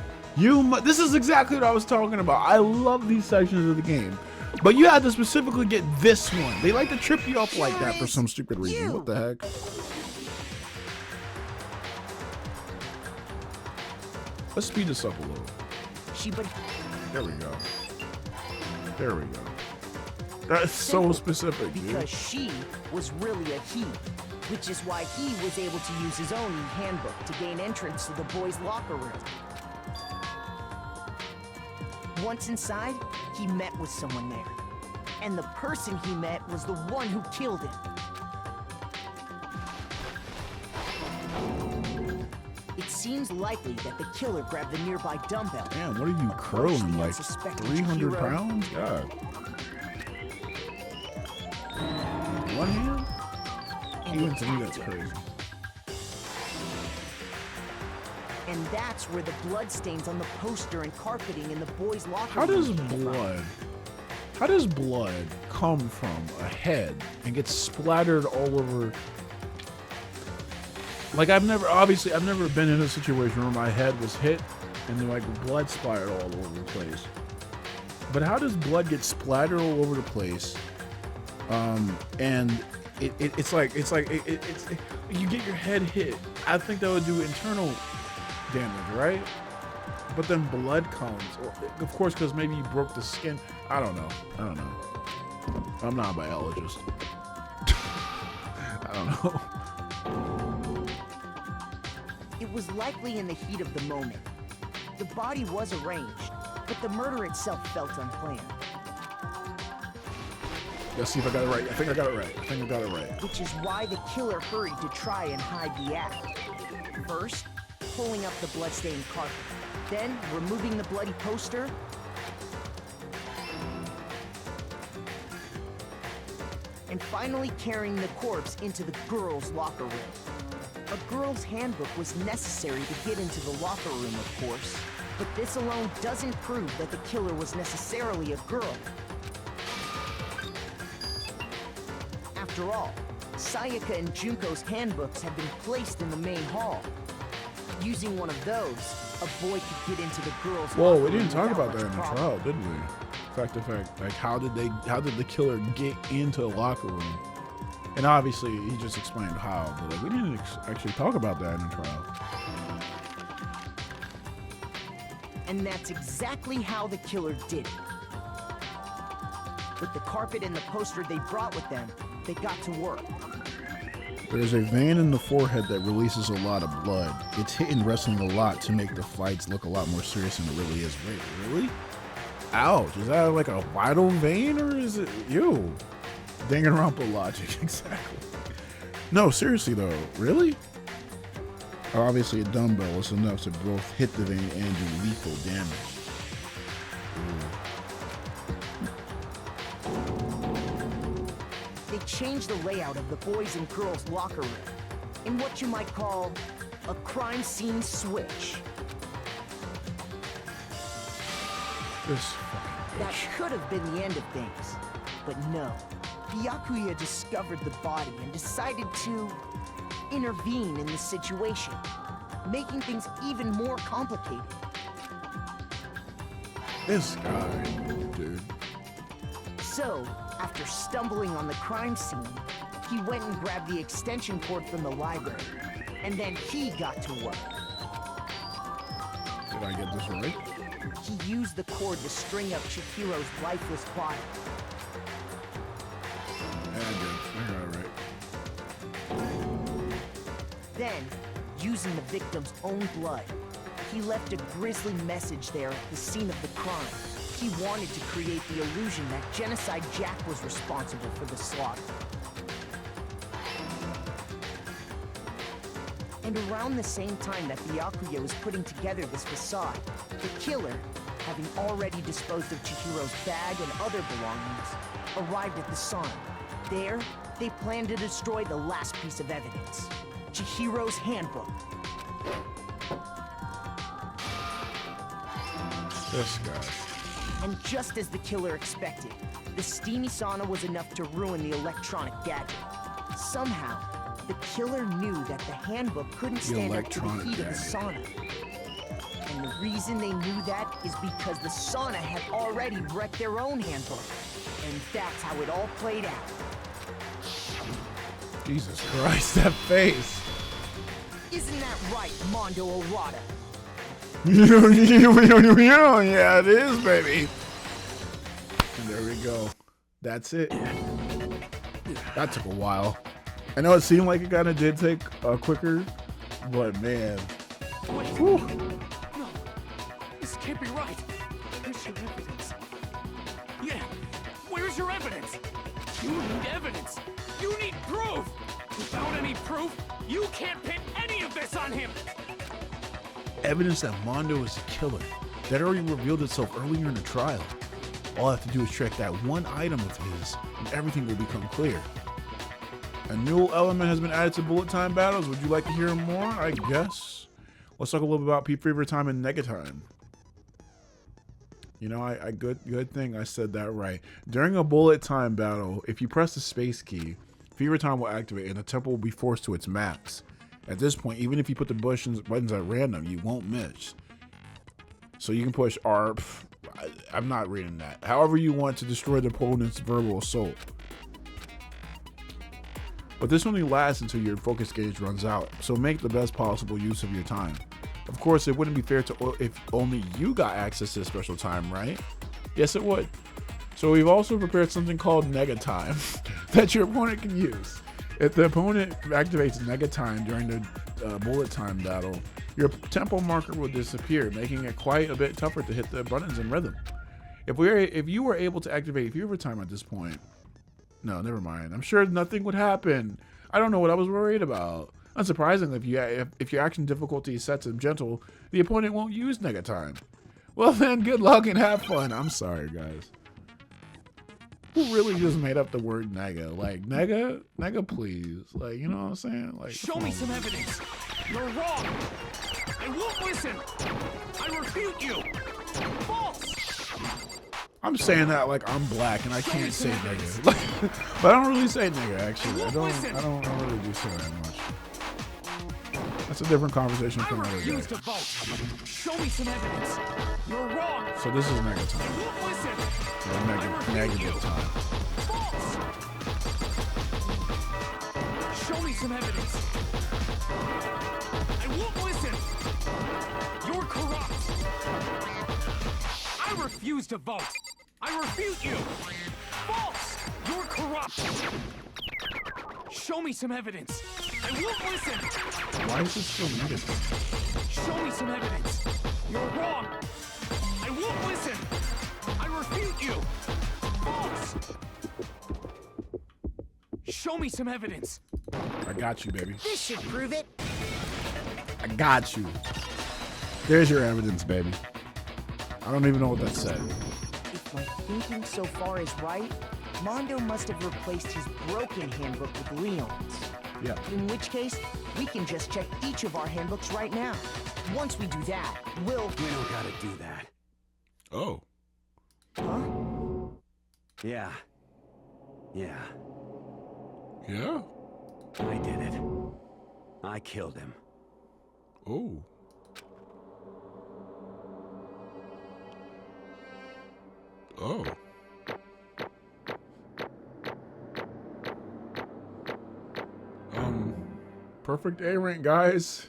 This is exactly what I was talking about. I love these sections of the game. But you had to specifically get this one. They like to trip you up like that for some stupid reason. What the heck? Let's speed this up a little. There we go. There we go. That's so specific, dude. Because she was really a he, which is why he was able to use his own handbook to gain entrance to the boys' locker room. Once inside, he met with someone there. And the person he met was the one who killed him. It seems likely that the killer grabbed the nearby dumbbell. Damn, what are you curling, like 300 pounds? God. One hand? Even to me, that's crazy. And that's where the blood stains on the poster and carpeting in the boys' locker How room does came from. How does blood come from a head and get splattered all over? Like I've never been in a situation where my head was hit and then like blood splattered all over the place. But how does blood get splattered all over the place? And it's like you get your head hit. I think that would do internal damage, right? But then blood comes, or, of course, because maybe you broke the skin. I don't know. I'm not a biologist. I don't know. It was likely in the heat of the moment. The body was arranged, but the murder itself felt unplanned. Let's see if I got it right. I think I got it right. Which is why the killer hurried to try and hide the act. First, pulling up the bloodstained carpet, then removing the bloody poster, and finally carrying the corpse into the girls' locker room. A girl's handbook was necessary to get into the locker room, of course, but this alone doesn't prove that the killer was necessarily a girl. After all, Sayaka and Junko's handbooks had been placed in the main hall. Using one of those, a boy could get into the girls' Whoa, locker we didn't room talk without about that in much the problem. trial, did we? Fact to fact, like how did the killer get into the locker room? And obviously, he just explained how, but like we didn't actually talk about that in the trial. And that's exactly how the killer did it. With the carpet and the poster they brought with them, they got to work. There's a vein in the forehead that releases a lot of blood. It's hit in wrestling a lot to make the fights look a lot more serious than it really is. Wait, really? Ouch, is that like a vital vein or is it you? Danganronpa logic, exactly. No, seriously though, really? Obviously a dumbbell is enough to both hit the vein and do lethal damage. They changed the layout of the boys and girls' locker room in what you might call a crime scene switch. This fucking That bitch. could have been the end of things, but no. Byakuya discovered the body and decided to intervene in the situation, making things even more complicated. This guy, dude. So, after stumbling on the crime scene, he went and grabbed the extension cord from the library, and then he got to work. Did I get this right? He used the cord to string up Chihiro's lifeless body. Yeah, I did. I got it right. Then, using the victim's own blood, he left a grisly message there at the scene of the crime. He wanted to create the illusion that Genocide Jack was responsible for the slaughter. And around the same time that Byakuya was putting together this facade, the killer, having already disposed of Chihiro's bag and other belongings, arrived at the sauna. There, they planned to destroy the last piece of evidence, Chihiro's handbook. This guy. And just as the killer expected, the steamy sauna was enough to ruin the electronic gadget. Somehow, the killer knew that the handbook couldn't stand up to the electronic heat of the gadget. sauna. And the reason they knew that is because the sauna had already wrecked their own handbook. And that's how it all played out. Jesus Christ, that face. Isn't that right, Mondo Arata? Yeah, it is, baby. And there we go. That's it. That took a while. I know it seemed like it kind of did take quicker, but man. Wait. Whew. No. This can't be right. Where's your evidence? Yeah. Where's your evidence? You need evidence. You need proof. Without any proof, you can't pin any of this on him. Evidence that Mondo is a killer. That already revealed itself earlier in the trial. All I have to do is track that one item of his, and everything will become clear. A new element has been added to bullet time battles. Would you like to hear more? I guess. Let's talk a little bit about fever time and nega time. You know, I good thing I said that right. During a bullet time battle, if you press the space key, fever time will activate and the tempo will be forced to its max. At this point, even if you put the buttons at random, you won't miss. So you can push R. I'm not reading that. However you want to destroy the opponent's verbal assault. But this only lasts until your focus gauge runs out, so make the best possible use of your time. Of course, it wouldn't be fair to if only you got access to the special time, right? Yes, it would. So we've also prepared something called nega time that your opponent can use. If the opponent activates nega time during the bullet time battle, your tempo marker will disappear, making it quite a bit tougher to hit the buttons in rhythm. If you were able to activate viewer time at this point, no, never mind. I'm sure nothing would happen. I don't know what I was worried about. Unsurprisingly, if your action difficulty is set to gentle, the opponent won't use nega time. Well then, good luck and have fun. I'm sorry, guys. Who really just made up the word nega? Like, nega, please. Like, you know what I'm saying? Like, show me some evidence. You're wrong. I won't listen. I refute you. False. I'm saying that like I'm black and I can't say nigga. But I don't really say nigga, actually. I don't really do say that much. That's a different conversation for another day. To vote. Show me some evidence. You're wrong. So this is nigga time. I won't listen. So negative time. False. Show me some evidence. I won't listen. You're corrupt. I refuse to vote. I refute you. False. You're corrupt. Show me some evidence. I won't listen. Why is this so negative? Show me some evidence. You're wrong. I won't listen. I refute you. False. Show me some evidence. I got you, baby. This should prove it. I got you. There's your evidence, baby. I don't even know what that said. If my thinking so far is right, Mondo must have replaced his broken handbook with Leon's. Yeah. In which case, we can just check each of our handbooks right now. Once we do that, we don't gotta do that. Oh. Huh? Yeah. Yeah. Yeah? I did it. I killed him. Oh. Oh. Perfect A rank, guys.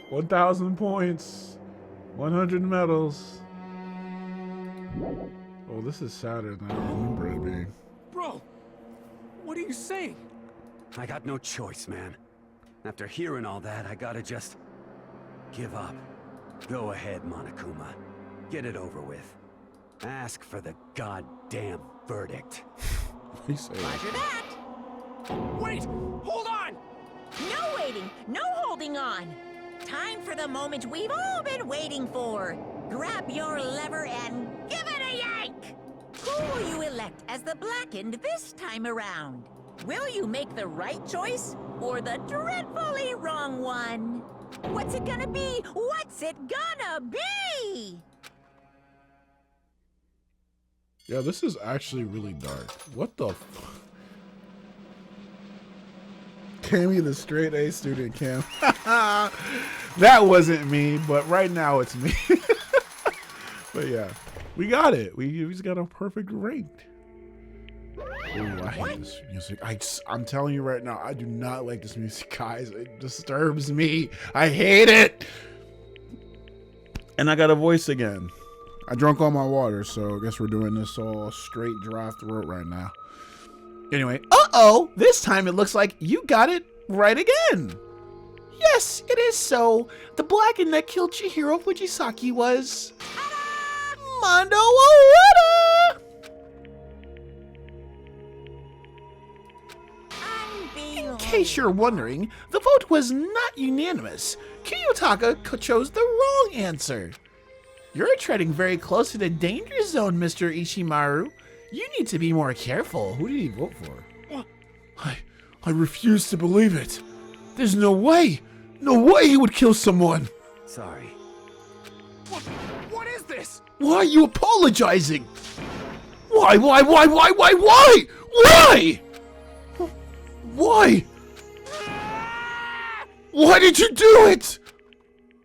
1,000 points. 100 medals. Oh, this is sadder than I remember it being. Bro, what are you saying? I got no choice, man. After hearing all that, I gotta just give up. Go ahead, Monokuma. Get it over with. Ask for the goddamn verdict. Roger that. Wait! Hold on! No waiting, no holding on. Time for the moment we've all been waiting for. Grab your lever and give it a yank! Who will you elect as the Blackened this time around? Will you make the right choice or the dreadfully wrong one? What's it gonna be? What's it gonna be? Yeah, this is actually really dark. What the fuck? Cammy, the straight A student, Cam. That wasn't me, but right now it's me. But yeah, we got it. We just got a perfect rank. Ooh, I hate this music. I'm telling you right now, I do not like this music, guys. It disturbs me. I hate it. And I got a voice again. I drank all my water, so I guess we're doing this all straight dry throat right now. Anyway, uh-oh, this time it looks like you got it right again. Yes, it is so. The Blackened that killed Chihiro Fujisaki was Mondo Owada. In case you're wondering, the vote was not unanimous. Kiyotaka chose the wrong answer. You're treading very close to the danger zone, Mr. Ishimaru. You need to be more careful. Who did he vote for? I refuse to believe it. There's no way. No way he would kill someone. Sorry. What is this? Why are you apologizing? Why? Why? Why did you do it?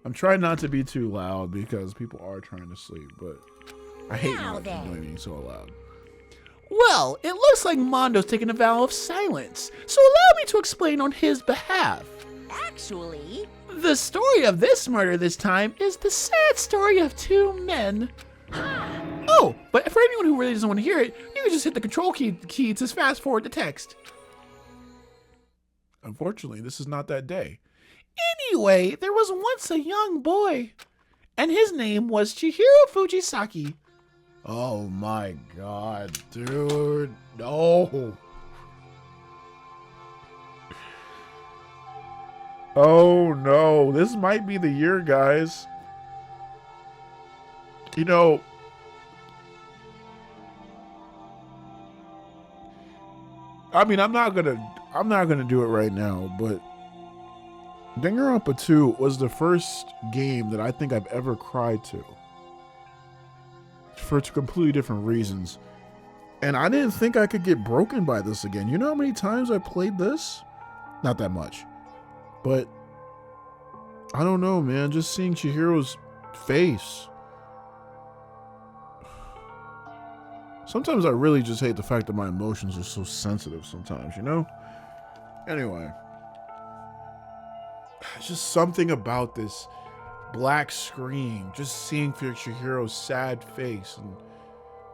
I'm trying not to be too loud because people are trying to sleep, but I hate being so loud. Well, it looks like Mondo's taking a vow of silence, so allow me to explain on his behalf. Actually, the story of this murder this time is the sad story of two men. Oh, but for anyone who really doesn't want to hear it, you can just hit the control key to fast forward the text. Unfortunately, this is not that day. Anyway, there was once a young boy, and his name was Chihiro Fujisaki. Oh my god, dude. No. Oh no, this might be the year, guys. You know, I mean, I'm not gonna do it right now, but Danganronpa 2 was the first game that I think I've ever cried to. For completely different reasons. And I didn't think I could get broken by this again. You know how many times I played this? Not that much. But I don't know, man. Just seeing Chihiro's face. Sometimes I really just hate the fact that my emotions are so sensitive sometimes, you know? Anyway. It's just something about this black screen. Just seeing Chihiro's sad face and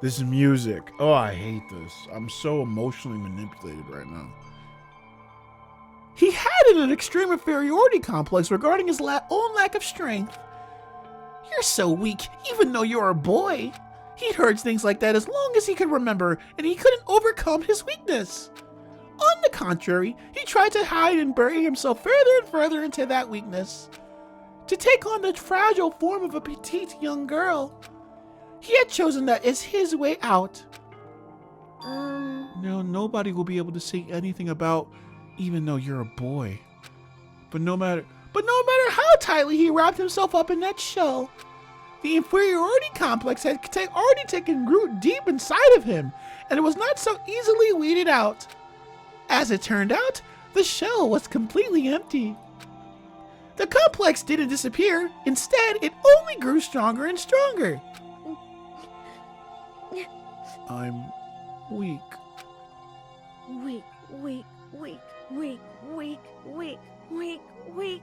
this music. Oh, I hate this. I'm so emotionally manipulated right now. He had an extreme inferiority complex regarding his own lack of strength. You're so weak, even though you're a boy. He'd heard things like that as long as he could remember, and he couldn't overcome his weakness. On the contrary, he tried to hide and bury himself further and further into that weakness. To take on the fragile form of a petite young girl. He had chosen that as his way out. No, nobody will be able to say anything about even though you're a boy. But no matter how tightly he wrapped himself up in that shell, the inferiority complex had already taken root deep inside of him, and it was not so easily weeded out. As it turned out, the shell was completely empty. The complex didn't disappear. Instead, it only grew stronger and stronger. I'm weak. Weak, weak, weak, weak, weak, weak, weak, weak.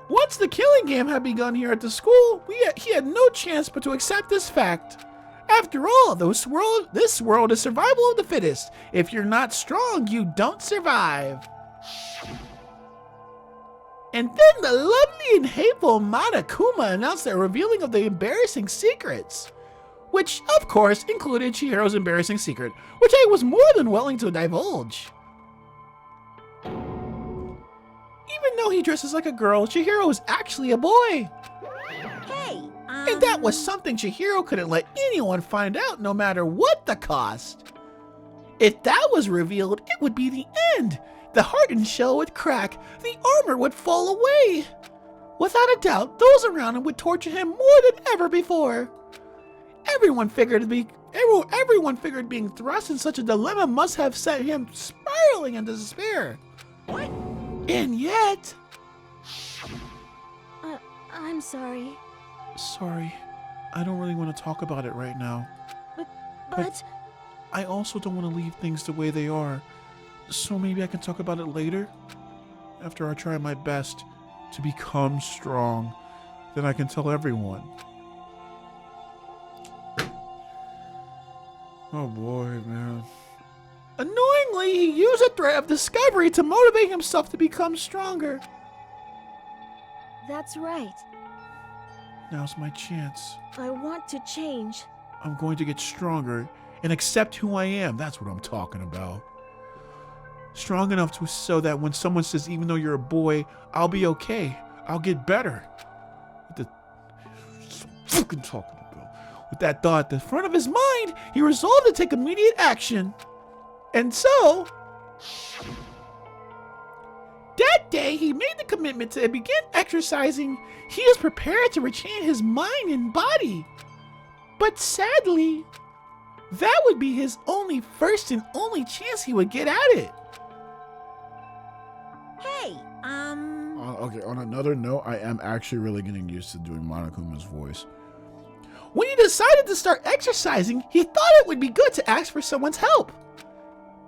Once the killing game had begun here at the school, he had no chance but to accept this fact. After all, this world is survival of the fittest. If you're not strong, you don't survive. And then the lovely and hateful Monokuma announced their revealing of the embarrassing secrets. Which, of course, included Chihiro's embarrassing secret, which I was more than willing to divulge. Even though he dresses like a girl, Chihiro is actually a boy. Hey, And that was something Chihiro couldn't let anyone find out, no matter what the cost. If that was revealed, it would be the end. The hardened shell would crack, the armor would fall away. Without a doubt, those around him would torture him more than ever before. Everyone figured being thrust in such a dilemma must have set him spiraling into despair. What? And yet... I'm sorry. Sorry, I don't really want to talk about it right now. But I also don't want to leave things the way they are. So maybe I can talk about it later? After I try my best to become strong, then I can tell everyone. Oh boy, man. Annoyingly, he used a threat of discovery to motivate himself to become stronger. that's right. Now's my chance. I want to change. I'm going to get stronger and accept who I am. That's what I'm talking about. Strong enough so that when someone says, even though you're a boy, I'll be okay. I'll get better. What the fucking talking about? With that thought at the front of his mind, he resolved to take immediate action. And so, that day, he made the commitment to begin exercising. He is prepared to retain his mind and body. But sadly, that would be his first and only chance he would get at it. Hey, Okay, on another note, I am actually really getting used to doing Monokuma's voice. When he decided to start exercising, he thought it would be good to ask for someone's help.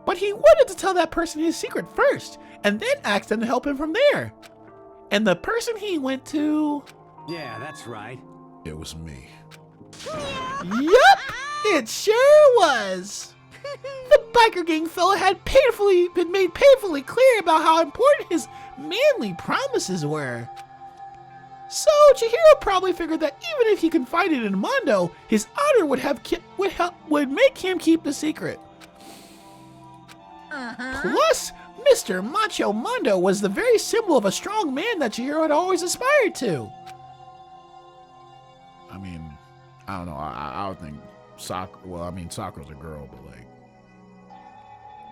But he wanted to tell that person his secret first, and then ask them to help him from there. And the person he went to... Yeah, that's right. It was me. Yup, it sure was. The biker gang fella had been made painfully clear about how important his manly promises were. So Chihiro probably figured that even if he confided in Mondo, his honor would make him keep the secret. Plus, Mr. Macho Mondo was the very symbol of a strong man that Chihiro had always aspired to. I mean, I don't know. I would think Sakura. Well, I mean, Sakura's a girl, but like,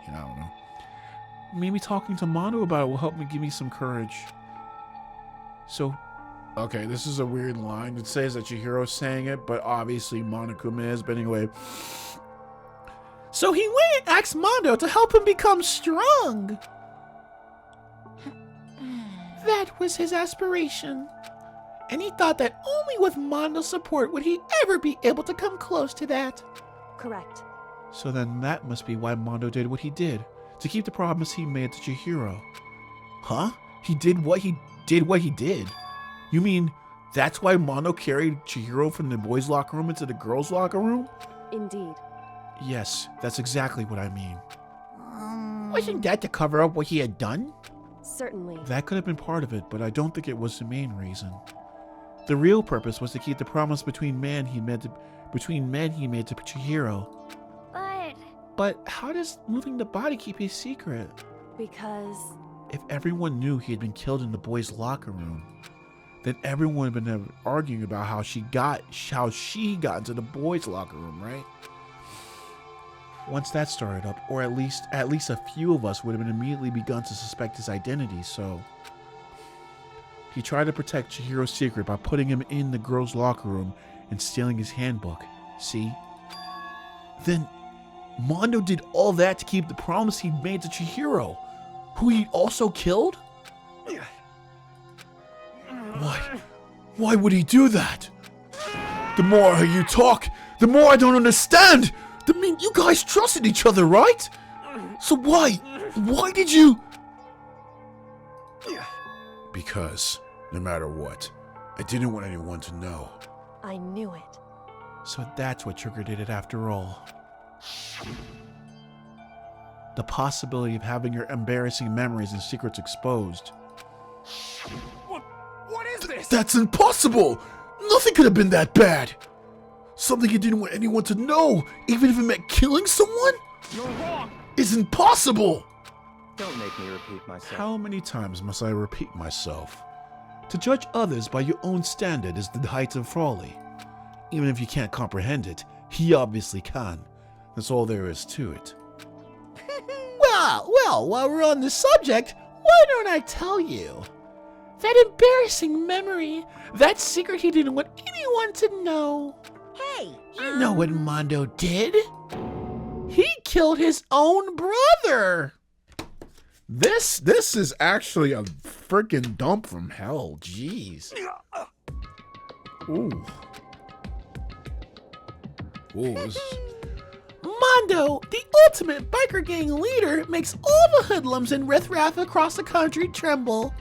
you know, I don't know. Maybe talking to Mondo about it will help me give me some courage. So, okay, this is a weird line. It says that Chihiro's saying it, but obviously Monokuma is. But anyway. So he went and asked Mondo to help him become strong. That was his aspiration. And he thought that only with Mondo's support would he ever be able to come close to that. Correct. So then that must be why Mondo did what he did. To keep the promise he made to Chihiro. Huh? He did what he did? You mean that's why Mondo carried Chihiro from the boys' locker room into the girls' locker room? Indeed. Yes, that's exactly what I mean. Wasn't that to cover up what he had done? Certainly. That could have been part of it, but I don't think it was the main reason. The real purpose was to keep the promise between men he made to Chihiro. But how does moving the body keep his secret? Because if everyone knew he had been killed in the boys' locker room, then everyone would have been arguing about how she got into the boys' locker room, right? Once that started up, or at least a few of us would have immediately begun to suspect his identity, so he tried to protect Chihiro's secret by putting him in the girls' locker room and stealing his handbook. See? Then Mondo did all that to keep the promise he made to Chihiro, who he also killed? Why would he do that? The more you talk, the more I don't understand. I mean, you guys trusted each other, right? So why did you? Because no matter what, I didn't want anyone to know. I knew it. So that's what triggered it after all. The possibility of having your embarrassing memories and secrets exposed. What is this? That's impossible! Nothing could have been that bad! Something you didn't want anyone to know, even if it meant killing someone? You're wrong! Is impossible! Don't make me repeat myself. How many times must I repeat myself? To judge others by your own standard is the height of folly. Even if you can't comprehend it, he obviously can. That's all there is to it. Well, while we're on the subject, why don't I tell you? That embarrassing memory, that secret he didn't want anyone to know. Hey! You know what Mondo did? He killed his own brother! This is actually a freaking dump from hell. Jeez. Ooh. This... Mondo, the ultimate biker gang leader, makes all the hoodlums and riffraff across the country tremble.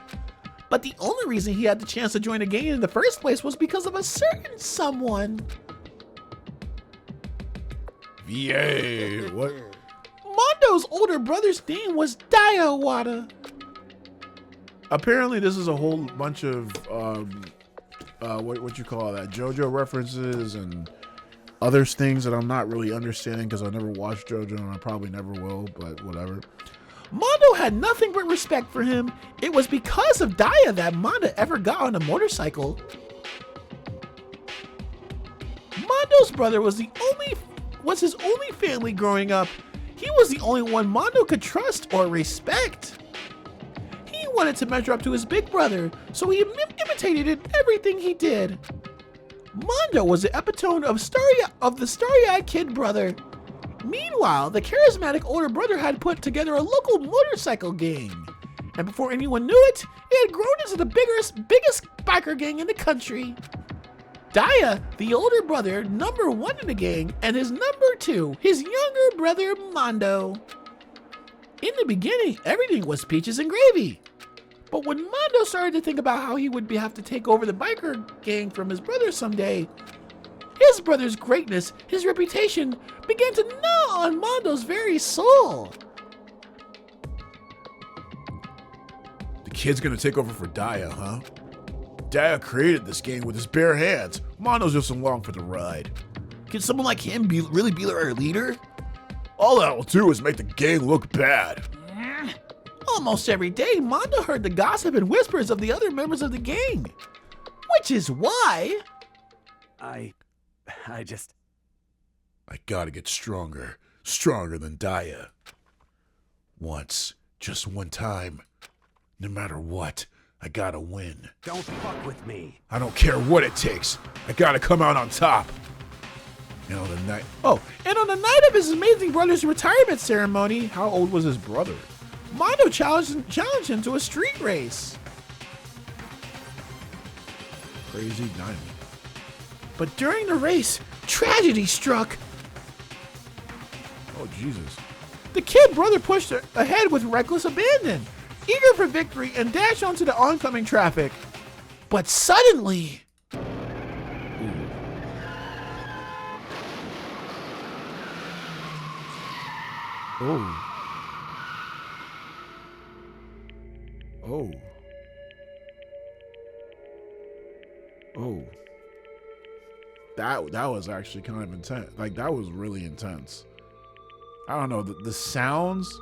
But the only reason he had the chance to join a gang in the first place was because of a certain someone. VA, what? Mondo's older brother's name was Diawada. Apparently this is a whole bunch of, what you call that, JoJo references and other things that I'm not really understanding because I never watched JoJo and I probably never will, but whatever. Mondo had nothing but respect for him. It was because of Dia that Mondo ever got on a motorcycle. Mondo's brother was his only family growing up. He was the only one Mondo could trust or respect. He wanted to measure up to his big brother, so he imitated in everything he did. Mondo was the epitome of the starry-eyed kid brother. Meanwhile, the charismatic older brother had put together a local motorcycle gang. And before anyone knew it, it had grown into the biggest biker gang in the country. Dia, the older brother, number one in the gang, and his number two, his younger brother, Mondo. In the beginning, everything was peaches and gravy. But when Mondo started to think about how he would have to take over the biker gang from his brother someday, his brother's greatness, his reputation, began to gnaw on Mondo's very soul. The kid's gonna take over for Daya, huh? Daya created this gang with his bare hands. Mondo's just along for the ride. Can someone like him really be our leader? All that'll do is make the gang look bad. Almost every day, Mondo heard the gossip and whispers of the other members of the gang. Which is why... I gotta get stronger. Stronger than Daya. Once. Just one time. No matter what, I gotta win. Don't fuck with me. I don't care what it takes. I gotta come out on top. And on the night... and on the night of his amazing brother's retirement ceremony... How old was his brother? Mondo challenged him to a street race. Crazy diamond. But during the race, tragedy struck. Oh, Jesus. The kid brother pushed ahead with reckless abandon, eager for victory, and dashed onto the oncoming traffic. But suddenly... Oh. Oh. Oh. That was actually kind of intense. Like, that was really intense. I don't know, the sounds.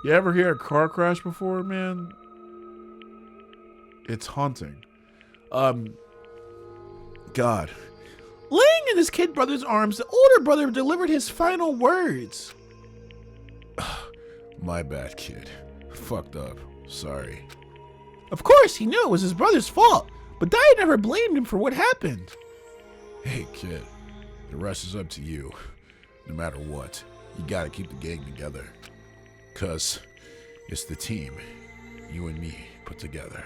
You ever hear a car crash before, man? It's haunting. God. Laying in his kid brother's arms, the older brother delivered his final words. My bad, kid. Fucked up. Sorry. Of course, he knew it was his brother's fault, but Daya never blamed him for what happened. Hey, kid. The rest is up to you. No matter what, you gotta keep the gang together. 'Cause it's the team, you and me, put together.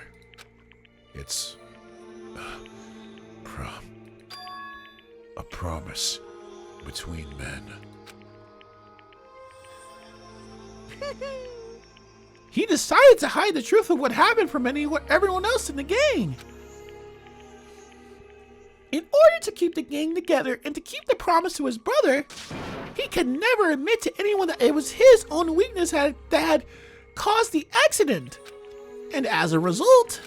It's a promise between men. He decided to hide the truth of what happened from everyone else in the gang. In order to keep the gang together and to keep the promise to his brother, he could never admit to anyone that it was his own weakness that had caused the accident. And as a result...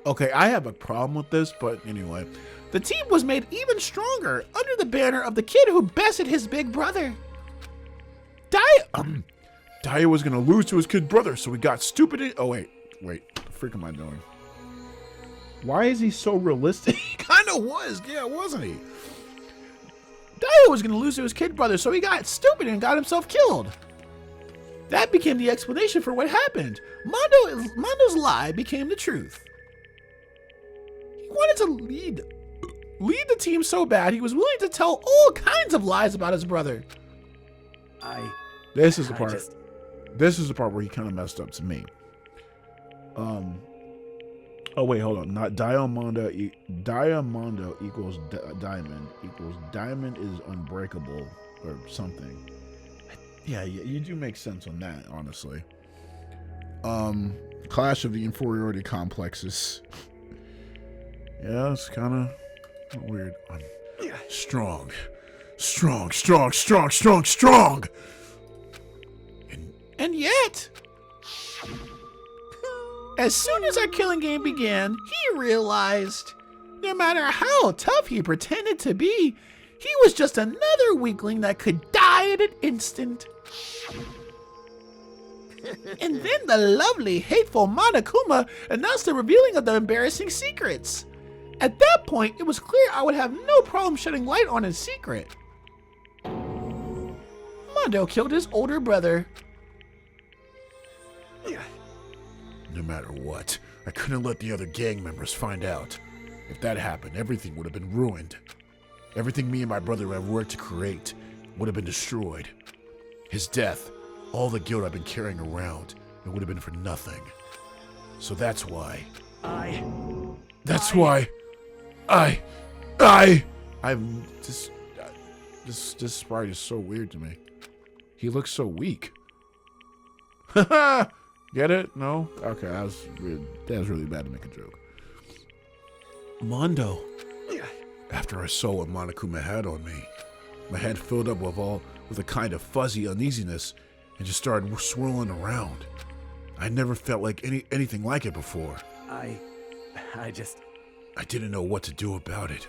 Okay, I have a problem with this, but anyway. The team was made even stronger under the banner of the kid who bested his big brother. Daya was gonna lose to his kid brother, so he got stupid. Oh, wait. What the freak am I doing? Why is he so realistic? He kind of was. Yeah, wasn't he? Daya was going to lose to his kid brother, so he got stupid and got himself killed. That became the explanation for what happened. Mondo's lie became the truth. He wanted to lead the team so bad, he was willing to tell all kinds of lies about his brother. This is the part. This is the part where he kind of messed up to me. Oh wait, hold on. Not Diamondo equals diamond equals diamond is unbreakable or something. Yeah, you do make sense on that, honestly. Clash of the inferiority complexes. Yeah, it's kind of weird. Strong. And yet, as soon as our killing game began, he realized no matter how tough he pretended to be, he was just another weakling that could die in an instant. And then the lovely, hateful Monokuma announced the revealing of the embarrassing secrets. At that point, it was clear I would have no problem shedding light on his secret. Mondo killed his older brother. No matter what, I couldn't let the other gang members find out. If that happened, everything would have been ruined. Everything me and my brother have worked to create would have been destroyed. His death, all the guilt I've been carrying around, it would have been for nothing. So that's why... This sprite is so weird to me. He looks so weak. Get it? No? Okay, that was really bad to make a joke. Mondo. After I saw what Monokuma had on me, my head filled up with a kind of fuzzy uneasiness and just started swirling around. I never felt like anything like it before. I didn't know what to do about it.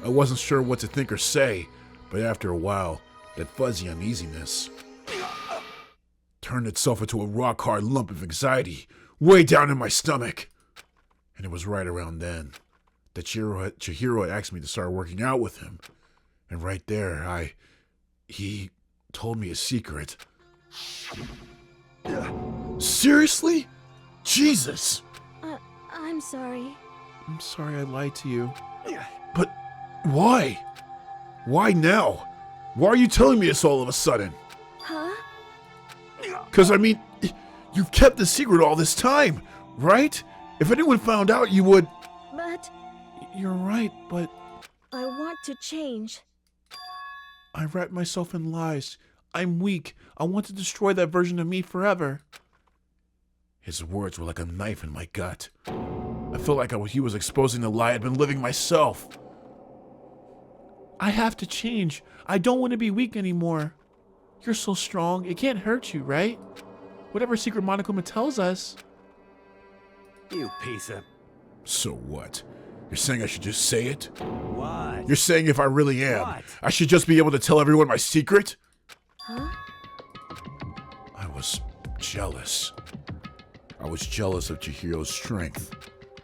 I wasn't sure what to think or say, but after a while, that fuzzy uneasiness turned itself into a rock-hard lump of anxiety way down in my stomach. And it was right around then that Chihiro had asked me to start working out with him. And right there, he told me a secret. Seriously? Jesus! I'm sorry. I'm sorry I lied to you. But why? Why now? Why are you telling me this all of a sudden? Huh? Because, I mean, you've kept the secret all this time, right? If anyone found out, you would... But... You're right, but... I want to change. I wrapped myself in lies. I'm weak. I want to destroy that version of me forever. His words were like a knife in my gut. I felt like he was exposing the lie I'd been living myself. I have to change. I don't want to be weak anymore. You're so strong. It can't hurt you, right? Whatever secret Monokuma tells us. You piece of... So what? You're saying I should just say it? What? You're saying if I really am, What? I should just be able to tell everyone my secret? Huh? I was jealous. I was jealous of Chihiro's strength.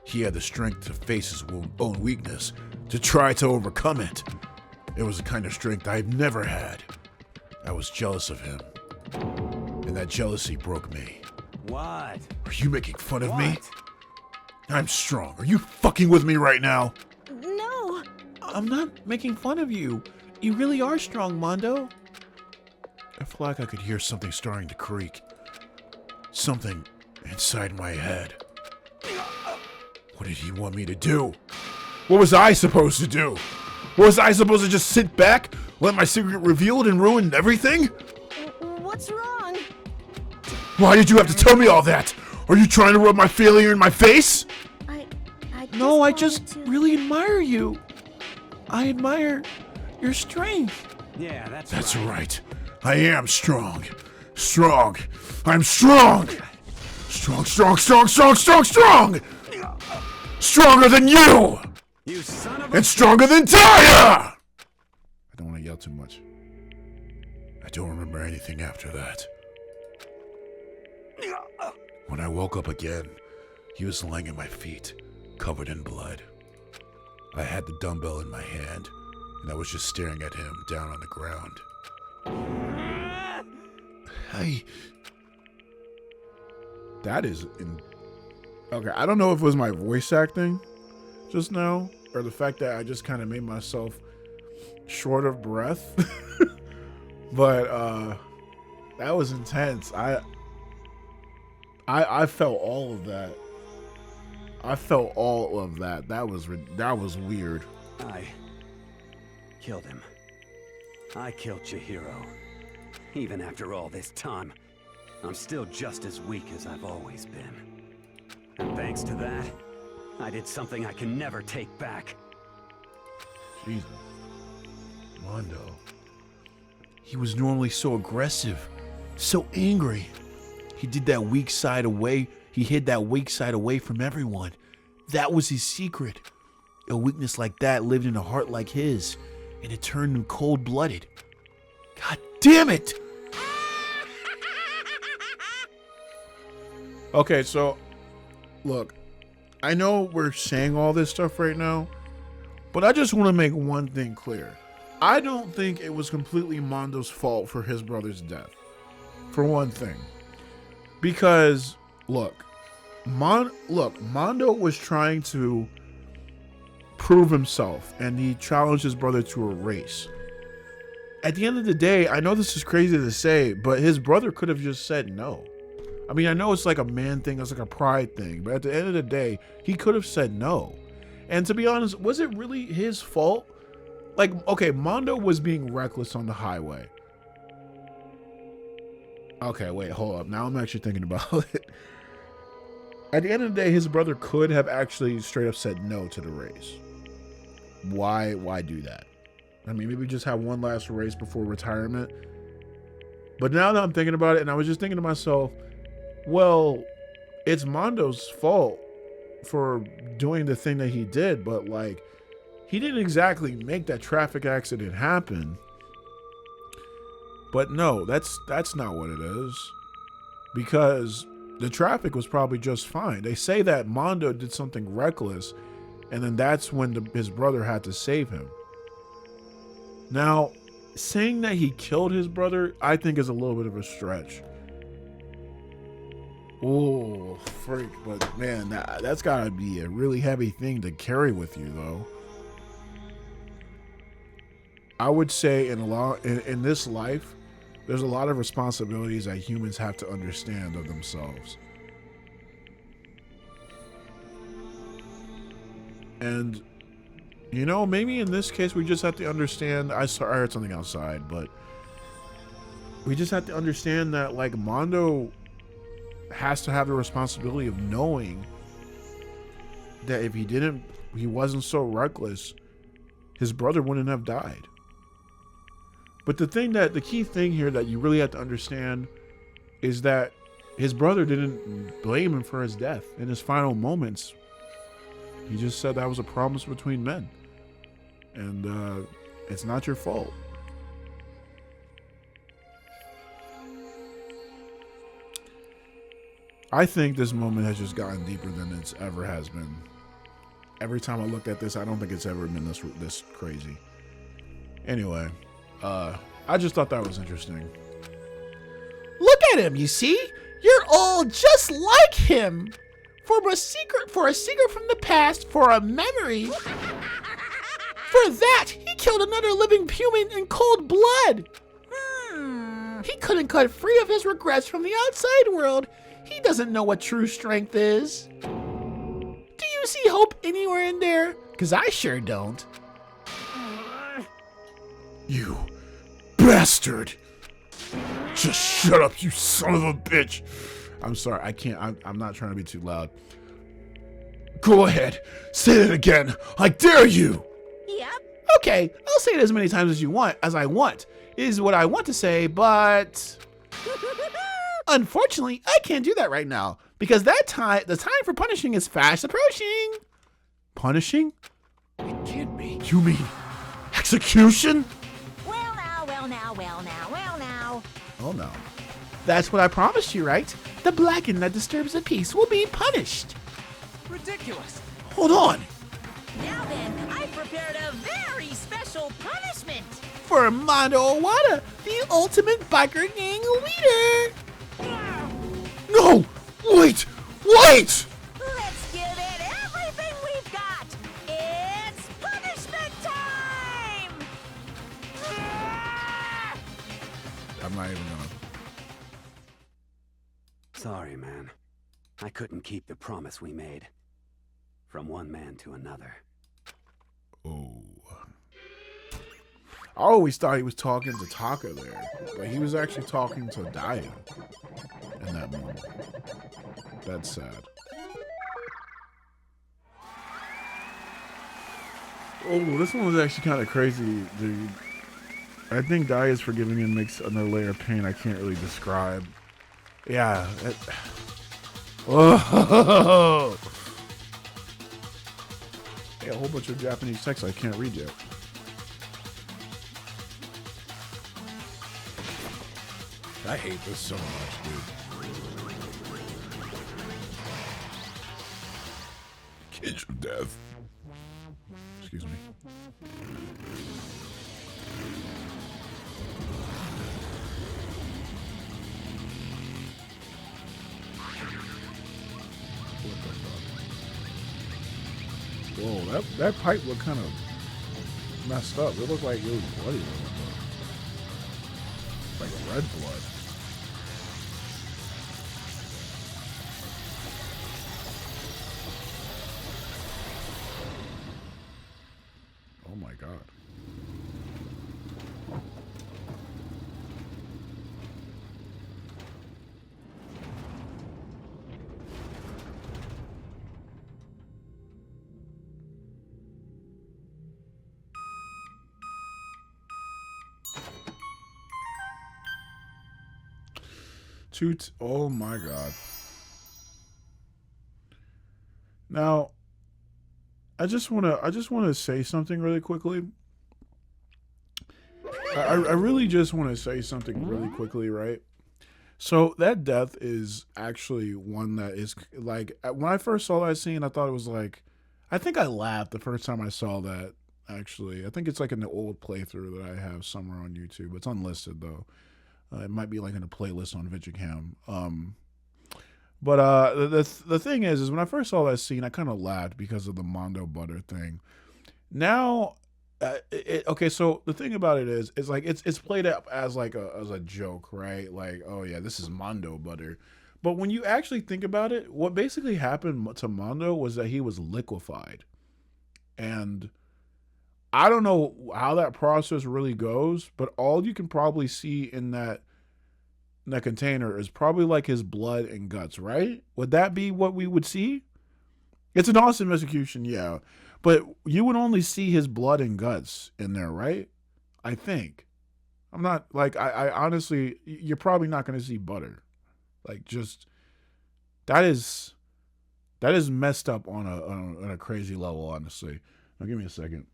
He had the strength to face his own weakness, to try to overcome it. It was the kind of strength I've never had. I was jealous of him. And that jealousy broke me. What? Are you making fun of me? What? I'm strong. Are you fucking with me right now? No! I'm not making fun of you. You really are strong, Mondo. I feel like I could hear something starting to creak. Something inside my head. What did he want me to do? What was I supposed to do? Was I supposed to just sit back, let my secret revealed and ruin everything? What's wrong? Why did you have to tell me all that? Are you trying to rub my failure in my face? I just really admire you. I admire your strength. Yeah, that's right. I am strong. Strong. I'm strong. Strong, strong, strong, strong, strong, strong. Stronger than you. You son of a... And stronger than Taya. I don't want to yell too much. I don't remember anything after that. When I woke up again, he was lying at my feet, covered in blood. I had the dumbbell in my hand, and I was just staring at him down on the ground. That is... Okay, I don't know if it was my voice acting just now, or the fact that I just kind of made myself short of breath. But, that was intense. I felt all of that. I felt all of that. That was weird. I killed him. I killed Chihiro. Even after all this time, I'm still just as weak as I've always been. And thanks to that, I did something I can never take back. Jesus. Mondo. He was normally so aggressive, so angry. He did that weak side away. He hid that weak side away from everyone. That was his secret. A weakness like that lived in a heart like his, and it turned him cold-blooded. God damn it! Okay, so, look, I know we're saying all this stuff right now, but I just want to make one thing clear. I don't think it was completely Mondo's fault for his brother's death, for one thing. Because, look, Mondo was trying to prove himself, and he challenged his brother to a race. At the end of the day, I know this is crazy to say, but his brother could have just said no. I mean, I know it's like a man thing, it's like a pride thing, but at the end of the day, he could have said no. And to be honest, was it really his fault? Like, okay, Mondo was being reckless on the highway. Okay, wait, hold up. Now I'm actually thinking about it. At the end of the day, his brother could have actually straight up said no to the race. Why do that? I mean, maybe just have one last race before retirement. But now that I'm thinking about it, and I was just thinking to myself, well, it's Mondo's fault for doing the thing that he did, but like, he didn't exactly make that traffic accident happen. But no, that's not what it is. Because the traffic was probably just fine. They say that Mondo did something reckless, and then that's when his brother had to save him. Now, saying that he killed his brother, I think is a little bit of a stretch. Oh, freak. But man, that's gotta be a really heavy thing to carry with you, though. I would say in this life, there's a lot of responsibilities that humans have to understand of themselves. And, you know, maybe in this case, we just have to understand, I heard something outside, but we just have to understand that, like, Mondo has to have the responsibility of knowing that if he wasn't so reckless, his brother wouldn't have died. But the key thing here that you really have to understand is that his brother didn't blame him for his death. In his final moments, he just said that was a promise between men. And it's not your fault. I think this moment has just gotten deeper than it's ever has been. Every time I look at this, I don't think it's ever been this crazy. Anyway, I just thought that was interesting. Look at him, you see? You're all just like him. For a secret from the past, for a memory. For that, he killed another living human in cold blood. He couldn't cut free of his regrets from the outside world. He doesn't know what true strength is. Do you see hope anywhere in there? Because I sure don't. You bastard! Just shut up, you son of a bitch! I'm sorry, I can't. I'm not trying to be too loud. Go ahead, say it again. I dare you. Yep. Okay, I'll say it as many times as I want. Is what I want to say, but unfortunately, I can't do that right now because the time for punishing is fast approaching. Punishing? It can't be. You mean execution? Well now. Oh no. That's what I promised you, right? The blackened that disturbs the peace will be punished. Ridiculous. Hold on. Now then, I prepared a very special punishment. For Mondo Owada, the ultimate biker gang leader. No! Wait! Let's give it everything we've got. It's punishment time! I'm not even gonna. Sorry, man. I couldn't keep the promise we made. From one man to another. Oh. I always thought he was talking to Taka there, but he was actually talking to Daya in that moment. That's sad. Oh, this one was actually kind of crazy, dude. I think Daya's forgiving him makes another layer of pain I can't really describe. Yeah. Oh. Hey, a whole bunch of Japanese text I can't read yet. I hate this so much, dude. Kids of death. Excuse me. Whoa, that pipe looked kind of messed up. It looked like it was bloody. Like red blood. Oh my god. Oh my god. Now, I just wanna say something really quickly. I really just want to say something really quickly, right? So that death is actually one that is like, when I first saw that scene, I thought it was like, I think I laughed the first time I saw that. Actually, I think it's like in the old playthrough that I have somewhere on YouTube. It's unlisted though. It might be like in a playlist on VijaKam. But the thing is when I first saw that scene, I kind of laughed because of the Mondo butter thing. Now, okay, so the thing about it is like it's played up as like as a joke, right? Like, oh yeah, this is Mondo butter. But when you actually think about it, what basically happened to Mondo was that he was liquefied. And I don't know how that process really goes, but all you can probably see in that container is probably like his blood and guts, right? Would that be what we would see? It's an awesome execution, yeah. But you would only see his blood and guts in there, right? I think. I'm not, like, I honestly, you're probably not going to see butter. Like, just, that is messed up on a crazy level, honestly. Now, give me a second.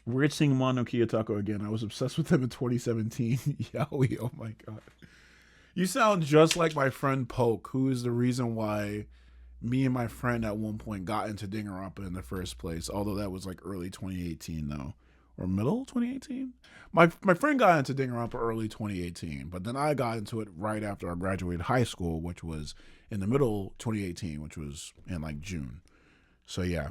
Weird seeing Mono Kiyotako again. I was obsessed with him in 2017. Yowie, oh my god. You sound just like my friend Poke, who is the reason why me and my friend at one point got into Danganronpa in the first place. Although that was like early 2018 though. Or middle 2018? My friend got into Danganronpa early 2018. But then I got into it right after I graduated high school, which was in the middle 2018, which was in like June. So yeah.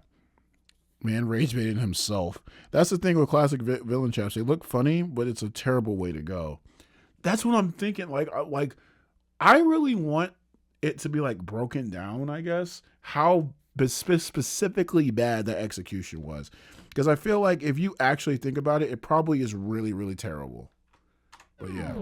Man rage baiting himself. That's the thing with classic villain chaps. They look funny, but it's a terrible way to go. That's what I'm thinking. Like I really want it to be like broken down, I guess, how specifically bad the execution was. Because I feel like if you actually think about it, it probably is really, really terrible. But yeah.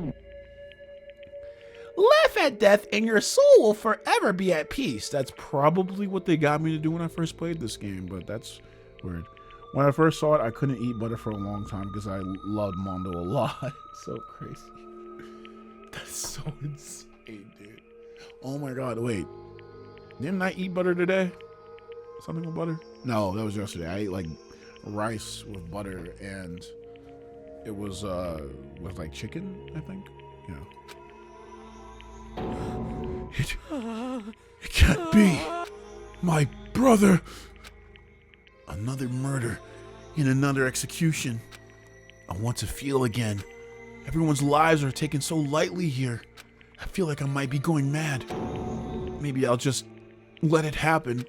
Laugh at death and your soul will forever be at peace. That's probably what they got me to do when I first played this game, but that's weird. When I first saw it, I couldn't eat butter for a long time because I loved Mondo a lot. So crazy. That's so insane, dude. Oh my god, wait. Didn't I eat butter today? Something with butter? No, that was yesterday. I ate like rice with butter and it was with like chicken, I think. Yeah. It can't be. My brother. Another murder in another execution. I want to feel again. Everyone's lives are taken so lightly here. I feel like I might be going mad. Maybe I'll just let it happen.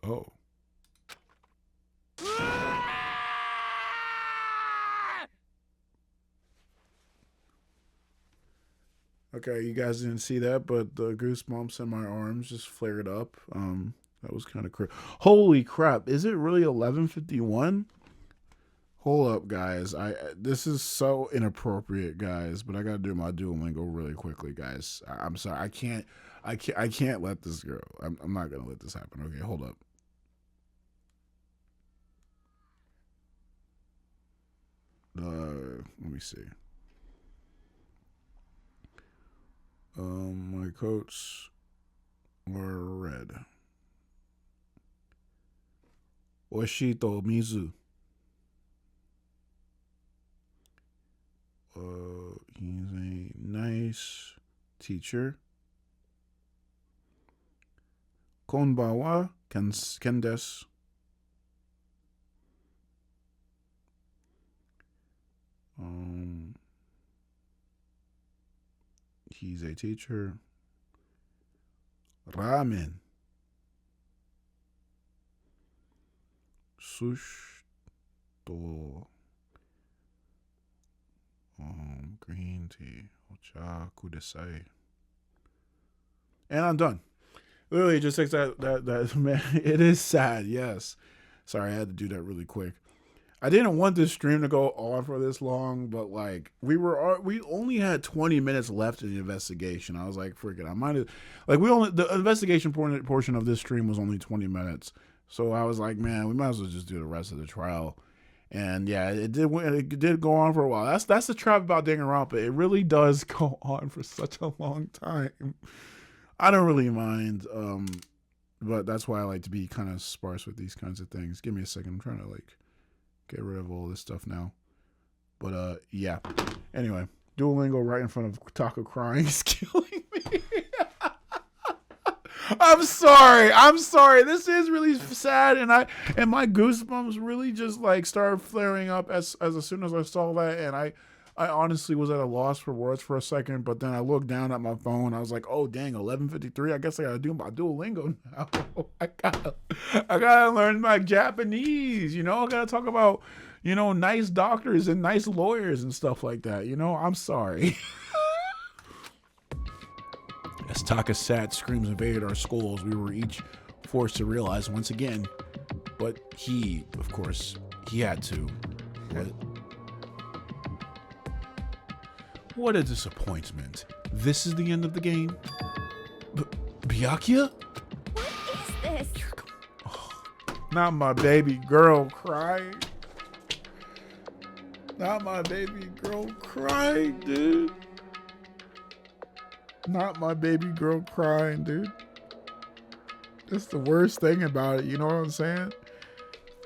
Oh. Okay, you guys didn't see that, but the goosebumps in my arms just flared up. That was kind of crazy. Holy crap! Is it really 11:51? Hold up, guys. This is so inappropriate, guys. But I gotta do my Duolingo really quickly, guys. I'm sorry. I can't let this go. I'm not gonna let this happen. Okay, hold up. Let me see. My coats were red. Oshito Mizu. He's a nice teacher. Konbawa ken desu. He's a teacher. Ramen. Sush to green tea. Ocha kudasai. And I'm done. Literally, it just takes that man. It is sad, yes. Sorry, I had to do that really quick. I didn't want this stream to go on for this long, but like we only had 20 minutes left in the investigation. I was like, freaking, the investigation portion of this stream was only 20 minutes. So I was like, man, we might as well just do the rest of the trial. And yeah, it did go on for a while. That's the trap about Danganronpa. It really does go on for such a long time. I don't really mind, but that's why I like to be kind of sparse with these kinds of things. Give me a second. I'm trying to like get rid of all this stuff now. But yeah. Anyway, Duolingo right in front of Taka crying is killing me. I'm sorry. This is really sad, and my goosebumps really just like started flaring up as soon as I saw that, and I honestly was at a loss for words for a second, but then I looked down at my phone. I was like, oh dang, 11:53. I guess I gotta do my Duolingo now. I gotta learn my Japanese. I gotta talk about nice doctors and nice lawyers and stuff like that. I'm sorry. As Taka's sad screams invaded our skulls, we were each forced to realize once again, but he, of course, he had to. What a disappointment. This is the end of the game? Byakuya? What is this? Oh, not my baby girl crying. Not my baby girl crying, dude. Not my baby girl crying, dude. That's the worst thing about it, you know what I'm saying?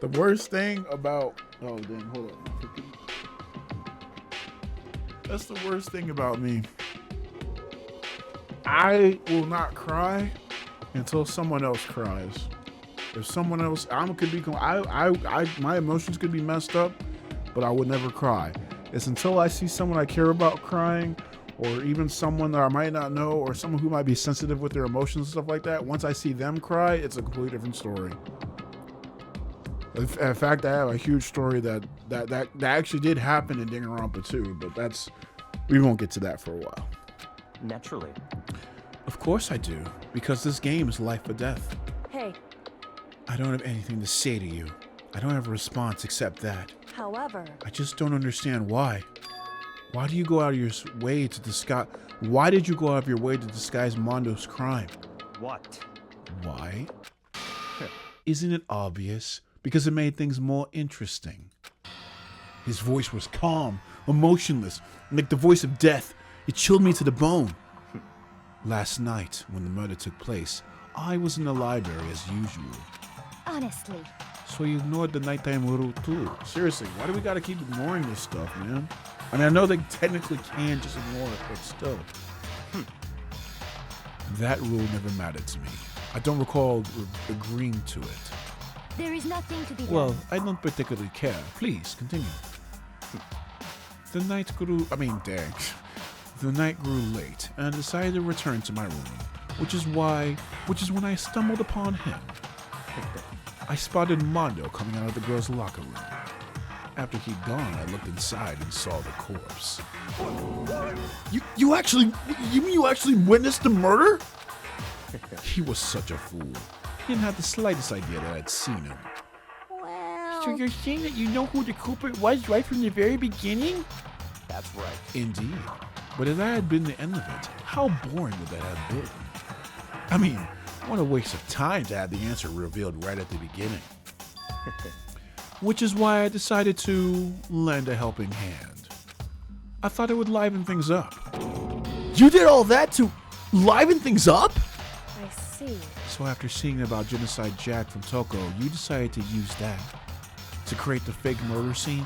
The worst thing about... Oh, dang, hold on. That's the worst thing about me. I will not cry until someone else cries. If someone else... my emotions could be messed up, but I would never cry. It's until I see someone I care about crying, or even someone that I might not know, or someone who might be sensitive with their emotions and stuff like that. Once I see them cry, it's a completely different story. In fact, I have a huge story that actually did happen in Danganronpa too, but we won't get to that for a while. Naturally. Of course I do, because this game is life or death. Hey. I don't have anything to say to you. I don't have a response except that. However, I just don't understand why. Why do you go out of your way to disguise? Why did you go out of your way to disguise Mondo's crime? What? Why? Isn't it obvious? Because it made things more interesting. His voice was calm, emotionless, like the voice of death. It chilled me to the bone. Last night, when the murder took place, I was in the library as usual. Honestly. So you ignored the nighttime rule too. Seriously, why do we gotta keep ignoring this stuff, man? I mean, I know they technically can just ignore it, but still. That rule never mattered to me. I don't recall agreeing to it. There is nothing to be done. Well, I don't particularly care. Please, continue. The night grew late, and I decided to return to my room, which is when I stumbled upon him. I spotted Mondo coming out of the girls' locker room. After he'd gone, I looked inside and saw the corpse. You mean you actually witnessed the murder? He was such a fool. He didn't have the slightest idea that I'd seen him. Well... So you're saying that you know who the culprit was right from the very beginning? That's right. Indeed. But if that had been the end of it, how boring would that have been? I mean, what a waste of time to have the answer revealed right at the beginning. Which is why I decided to lend a helping hand. I thought it would liven things up. You did all that to liven things up? I see. So after seeing about Genocide Jack from Toko, you decided to use that to create the fake murder scene?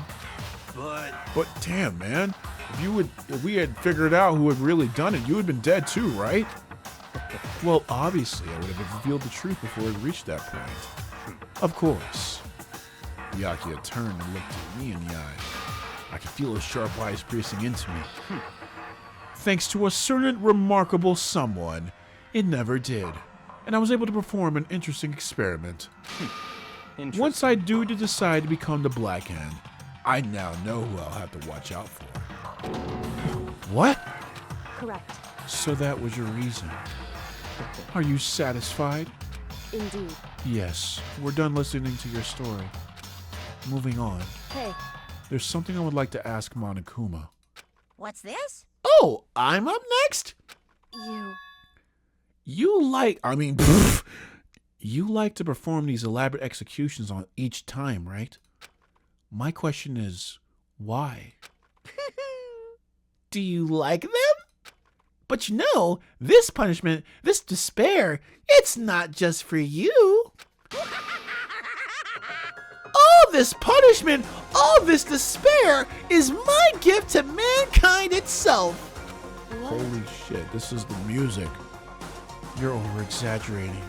But damn, man, if we had figured out who had really done it, you would have been dead too, right? Well, obviously, I would have revealed the truth before it reached that point. Of course. Byakuya turned and looked at me in the eye. I could feel his sharp eyes piercing into me. Thanks to a certain remarkable someone, it never did. And I was able to perform an interesting experiment. Once I do decide to become the Black Hand, I now know who I'll have to watch out for. What? Correct. So that was your reason. Are you satisfied? Indeed. Yes, we're done listening to your story. Moving on. Hey. There's something I would like to ask Monokuma. What's this? Oh, I'm up next? You like to perform these elaborate executions on each time, right? My question is, why? Do you like them? But you know, this punishment, this despair, it's not just for you. All this punishment, all this despair is my gift to mankind itself. Holy shit, this is the music. You're over-exaggerating.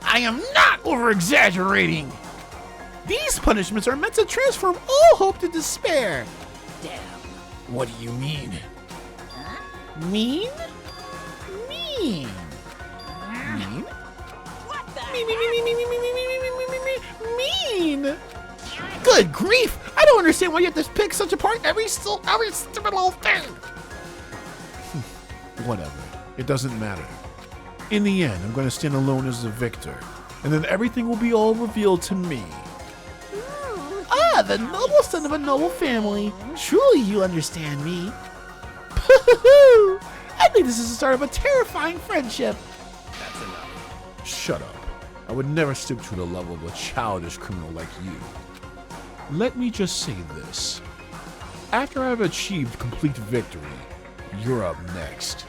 I am not over-exaggerating. These punishments are meant to transform all hope to despair. Damn. What do you mean? Mean? Mean. Mean? What the Mean. Good grief! I don't understand why you have to pick such apart every stupid little thing. Whatever. It doesn't matter. In the end, I'm going to stand alone as the victor, and then everything will be all revealed to me. Ah, the noble son of a noble family. Truly you understand me. I think this is the start of a terrifying friendship. That's enough. Shut up. I would never stoop to the level of a childish criminal like you. Let me just say this. After I've achieved complete victory, you're up next.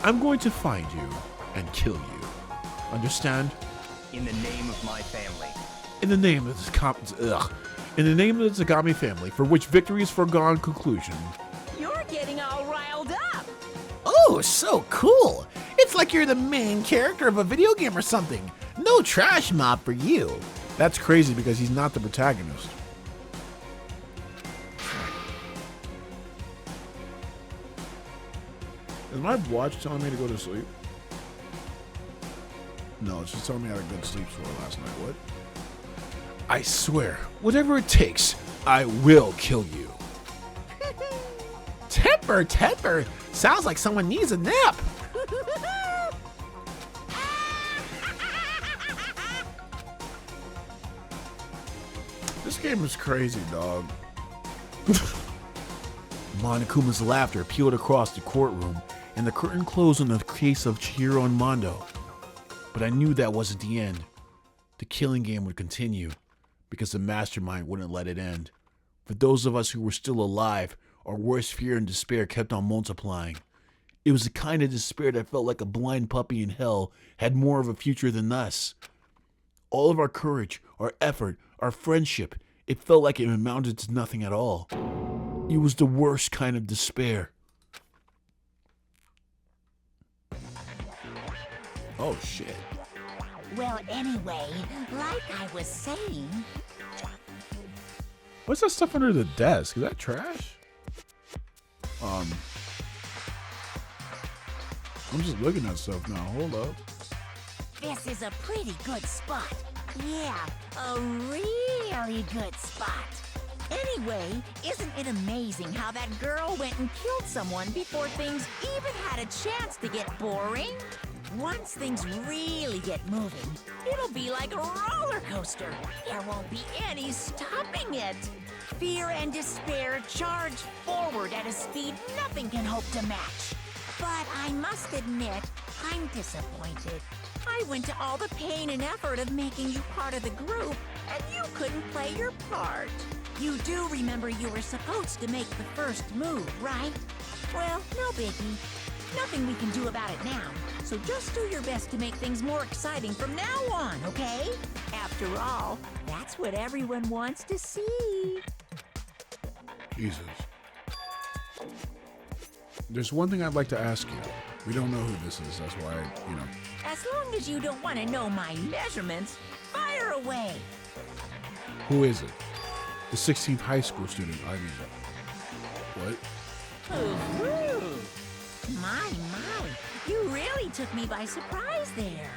I'm going to find you and kill you. Understand? In the name of my family. In the name of In the name of the Zagami family, for which victory is foregone conclusion. You're getting all riled up. Oh, so cool. It's like you're the main character of a video game or something. No trash mob for you. That's crazy because he's not the protagonist. Is my watch telling me to go to sleep? No, it's just telling me I had a good sleep score last night. What? I swear, whatever it takes, I will kill you. Temper. Sounds like someone needs a nap. This game is crazy, dog. Monokuma's laughter peeled across the courtroom, and the curtain closed on the case of Chihiro and Mondo. But I knew that wasn't the end. The killing game would continue, because the mastermind wouldn't let it end. For those of us who were still alive, our worst fear and despair kept on multiplying. It was the kind of despair that felt like a blind puppy in hell had more of a future than us. All of our courage, our effort, our friendship, it felt like it amounted to nothing at all. It was the worst kind of despair. Oh shit. Well, anyway, like I was saying... What's that stuff under the desk? Is that trash? I'm just looking at stuff now. Hold up. This is a pretty good spot. Yeah, a really good spot. Anyway, isn't it amazing how that girl went and killed someone before things even had a chance to get boring? Once things really get moving, it'll be like a roller coaster. There won't be any stopping it. Fear and despair charge forward at a speed nothing can hope to match. But I must admit, I'm disappointed. I went to all the pain and effort of making you part of the group, and you couldn't play your part. You do remember you were supposed to make the first move, right? Well, no biggie. Nothing we can do about it now, so just do your best to make things more exciting from now on, okay? After all, that's what everyone wants to see. Jesus. There's one thing I'd like to ask you. We don't know who this is, that's why, As long as you don't want to know my measurements, fire away. Who is it? The 16th high school student, I mean. What? Ooh. My, you really took me by surprise there.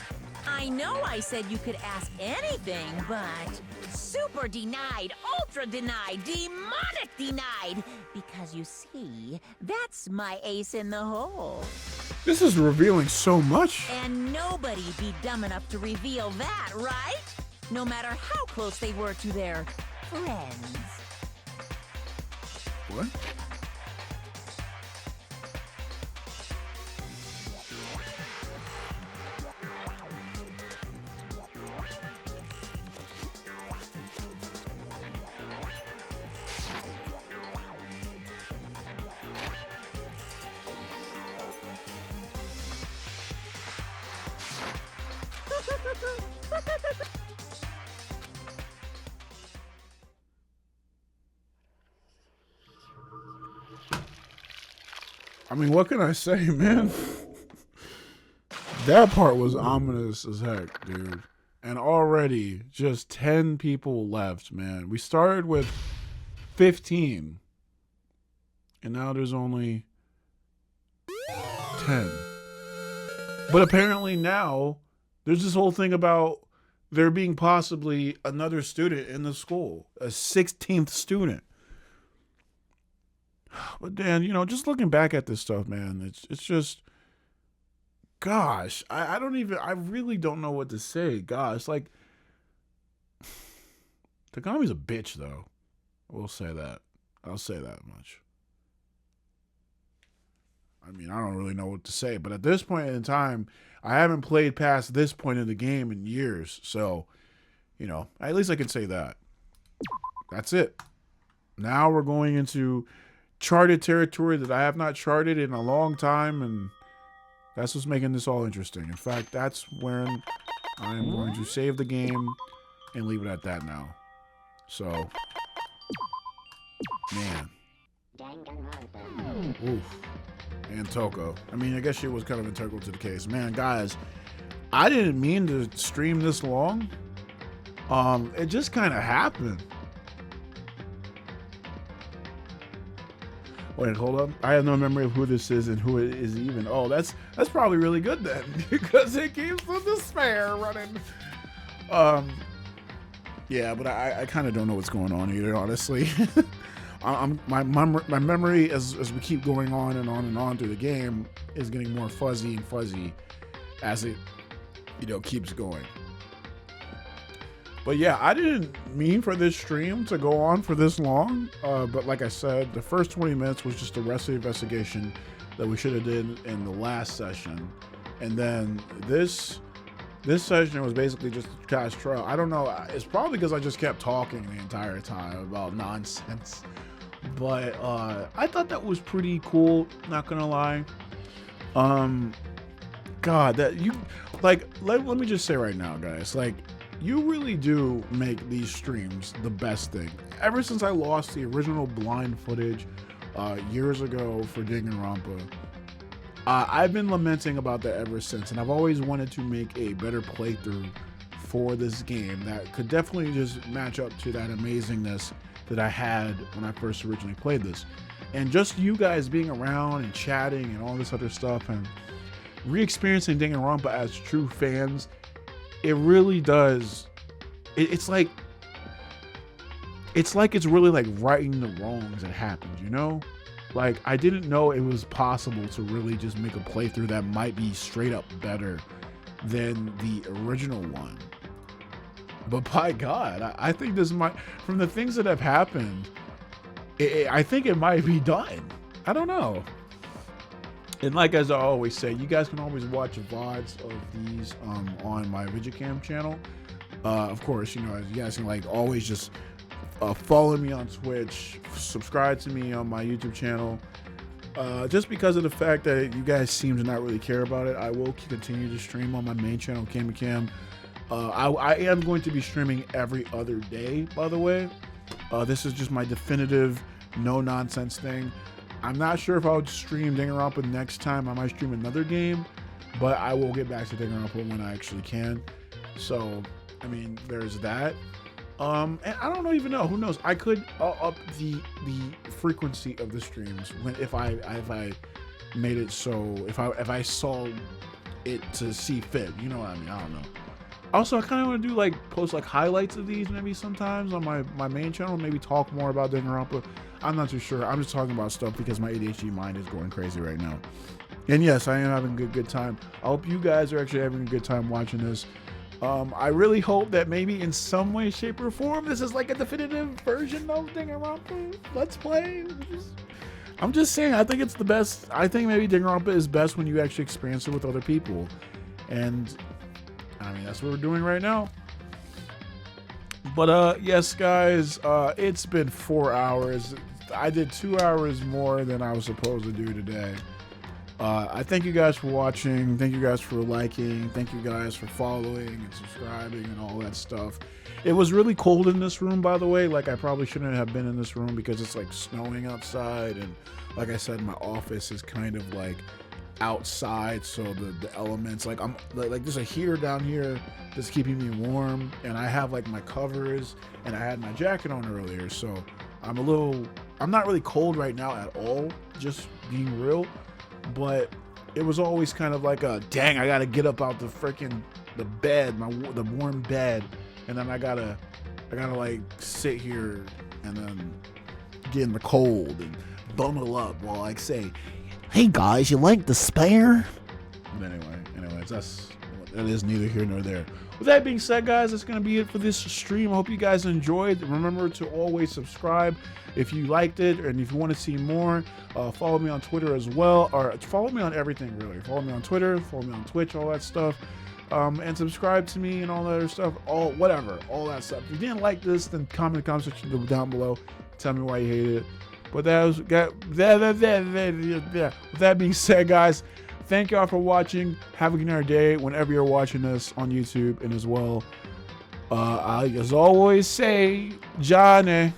I know I said you could ask anything, but super denied, ultra denied, demonic denied. Because you see, that's my ace in the hole. This is revealing so much. And nobody'd be dumb enough to reveal that, right? No matter how close they were to their friends. What? I mean, what can I say, man? That part was ominous as heck, dude. And already just 10 people left, man. We started with 15. And now there's only 10. But apparently now there's this whole thing about there being possibly another student in the school, a 16th student. But Dan, you know, just looking back at this stuff, man, it's just, gosh, I really don't know what to say. Gosh, like, Takami's a bitch, though. We'll say that. I'll say that much. I mean, I don't really know what to say, but at this point in time, I haven't played past this point in the game in years, so, you know, at least I can say that. That's it. Now we're going into charted territory that I have not charted in a long time, and that's what's making this all interesting. In fact, that's when I'm going to save the game and leave it at that now. So, man. Oof. And Toko. I mean, I guess she was kind of integral to the case. Man, guys, I didn't mean to stream this long. It just kind of happened. Wait, hold up. I have no memory of who this is and who it is even. Oh, that's probably really good then, because it keeps the despair running. Yeah, but I kind of don't know what's going on either, honestly. My memory as we keep going on and on and on through the game is getting more fuzzy and fuzzy as it, you know, keeps going. But yeah, I didn't mean for this stream to go on for this long. But like I said, the first 20 minutes was just a rest investigation that we should have did in the last session. And then this session was basically just a cash trial. I don't know. It's probably because I just kept talking the entire time about nonsense. But I thought that was pretty cool, not gonna lie. God, that you, like, let me just say right now, guys, like, you really do make these streams the best thing. Ever since I lost the original blind footage years ago for Danganronpa, I've been lamenting about that ever since, and I've always wanted to make a better playthrough for this game that could definitely just match up to that amazingness that I had when I first originally played this. And just you guys being around and chatting and all this other stuff and re-experiencing Danganronpa as true fans, it really does. It's like it's really like righting the wrongs that happened, you know? Like, I didn't know it was possible to really just make a playthrough that might be straight up better than the original one. But by God, I think this might, from the things that have happened, I think it might be done. I don't know. And like as I always say, you guys can always watch VODs of these on my VijaKam channel. Of course, you know, you guys can like always just follow me on Twitch, subscribe to me on my YouTube channel. Just because of the fact that you guys seem to not really care about it, I will continue to stream on my main channel, KamPlays. I am going to be streaming every other day, by the way. This is just my definitive no-nonsense thing. I'm not sure if I would stream Danganronpa next time. I might stream another game, but I will get back to Danganronpa when I actually can. So, I mean, there's that. And I don't even know. Who knows? I could up the frequency of the streams if I made it so if I saw it to see fit. You know what I mean? I don't know. Also, I kind of want to do like post like highlights of these maybe sometimes on my main channel. Maybe talk more about Danganronpa. I'm not too sure. I'm just talking about stuff because my ADHD mind is going crazy right now. And yes, I am having a good time. I hope you guys are actually having a good time watching this. I really hope that maybe in some way, shape, or form, this is like a definitive version of Danganronpa Let's Play. I'm just saying, I think it's the best. I think maybe Danganronpa is best when you actually experience it with other people. And I mean, that's what we're doing right now. But yes, guys, it's been 4 hours. I did 2 hours more than I was supposed to do today. I thank you guys for watching. Thank you guys for liking. Thank you guys for following and subscribing and all that stuff. It was really cold in this room, by the way. Like, I probably shouldn't have been in this room because it's like snowing outside. And like I said, my office is kind of like outside. So the elements, like there's a heater down here that's keeping me warm. And I have like my covers and I had my jacket on earlier. So I'm not really cold right now at all, just being real. But it was always kind of like a, dang, I gotta get up out the bed, the warm bed, and then I gotta like sit here and then get in the cold and bundle up while I say, hey guys, you like the spare? But anyways, that is neither here nor there. With that being said, guys, that's going to be it for this stream. I hope you guys enjoyed. Remember to always subscribe if you liked it, and if you want to see more, follow me on Twitter as well, or follow me on everything, really. Follow me on Twitter, follow me on Twitch, all that stuff, and subscribe to me and all that other stuff, all that stuff. If you didn't like this, then comment in the comment section down below. Tell me why you hated it. But with that being said, guys, thank y'all for watching. Have a good night or day whenever you're watching this on YouTube, and as well, I as always say, Johnny.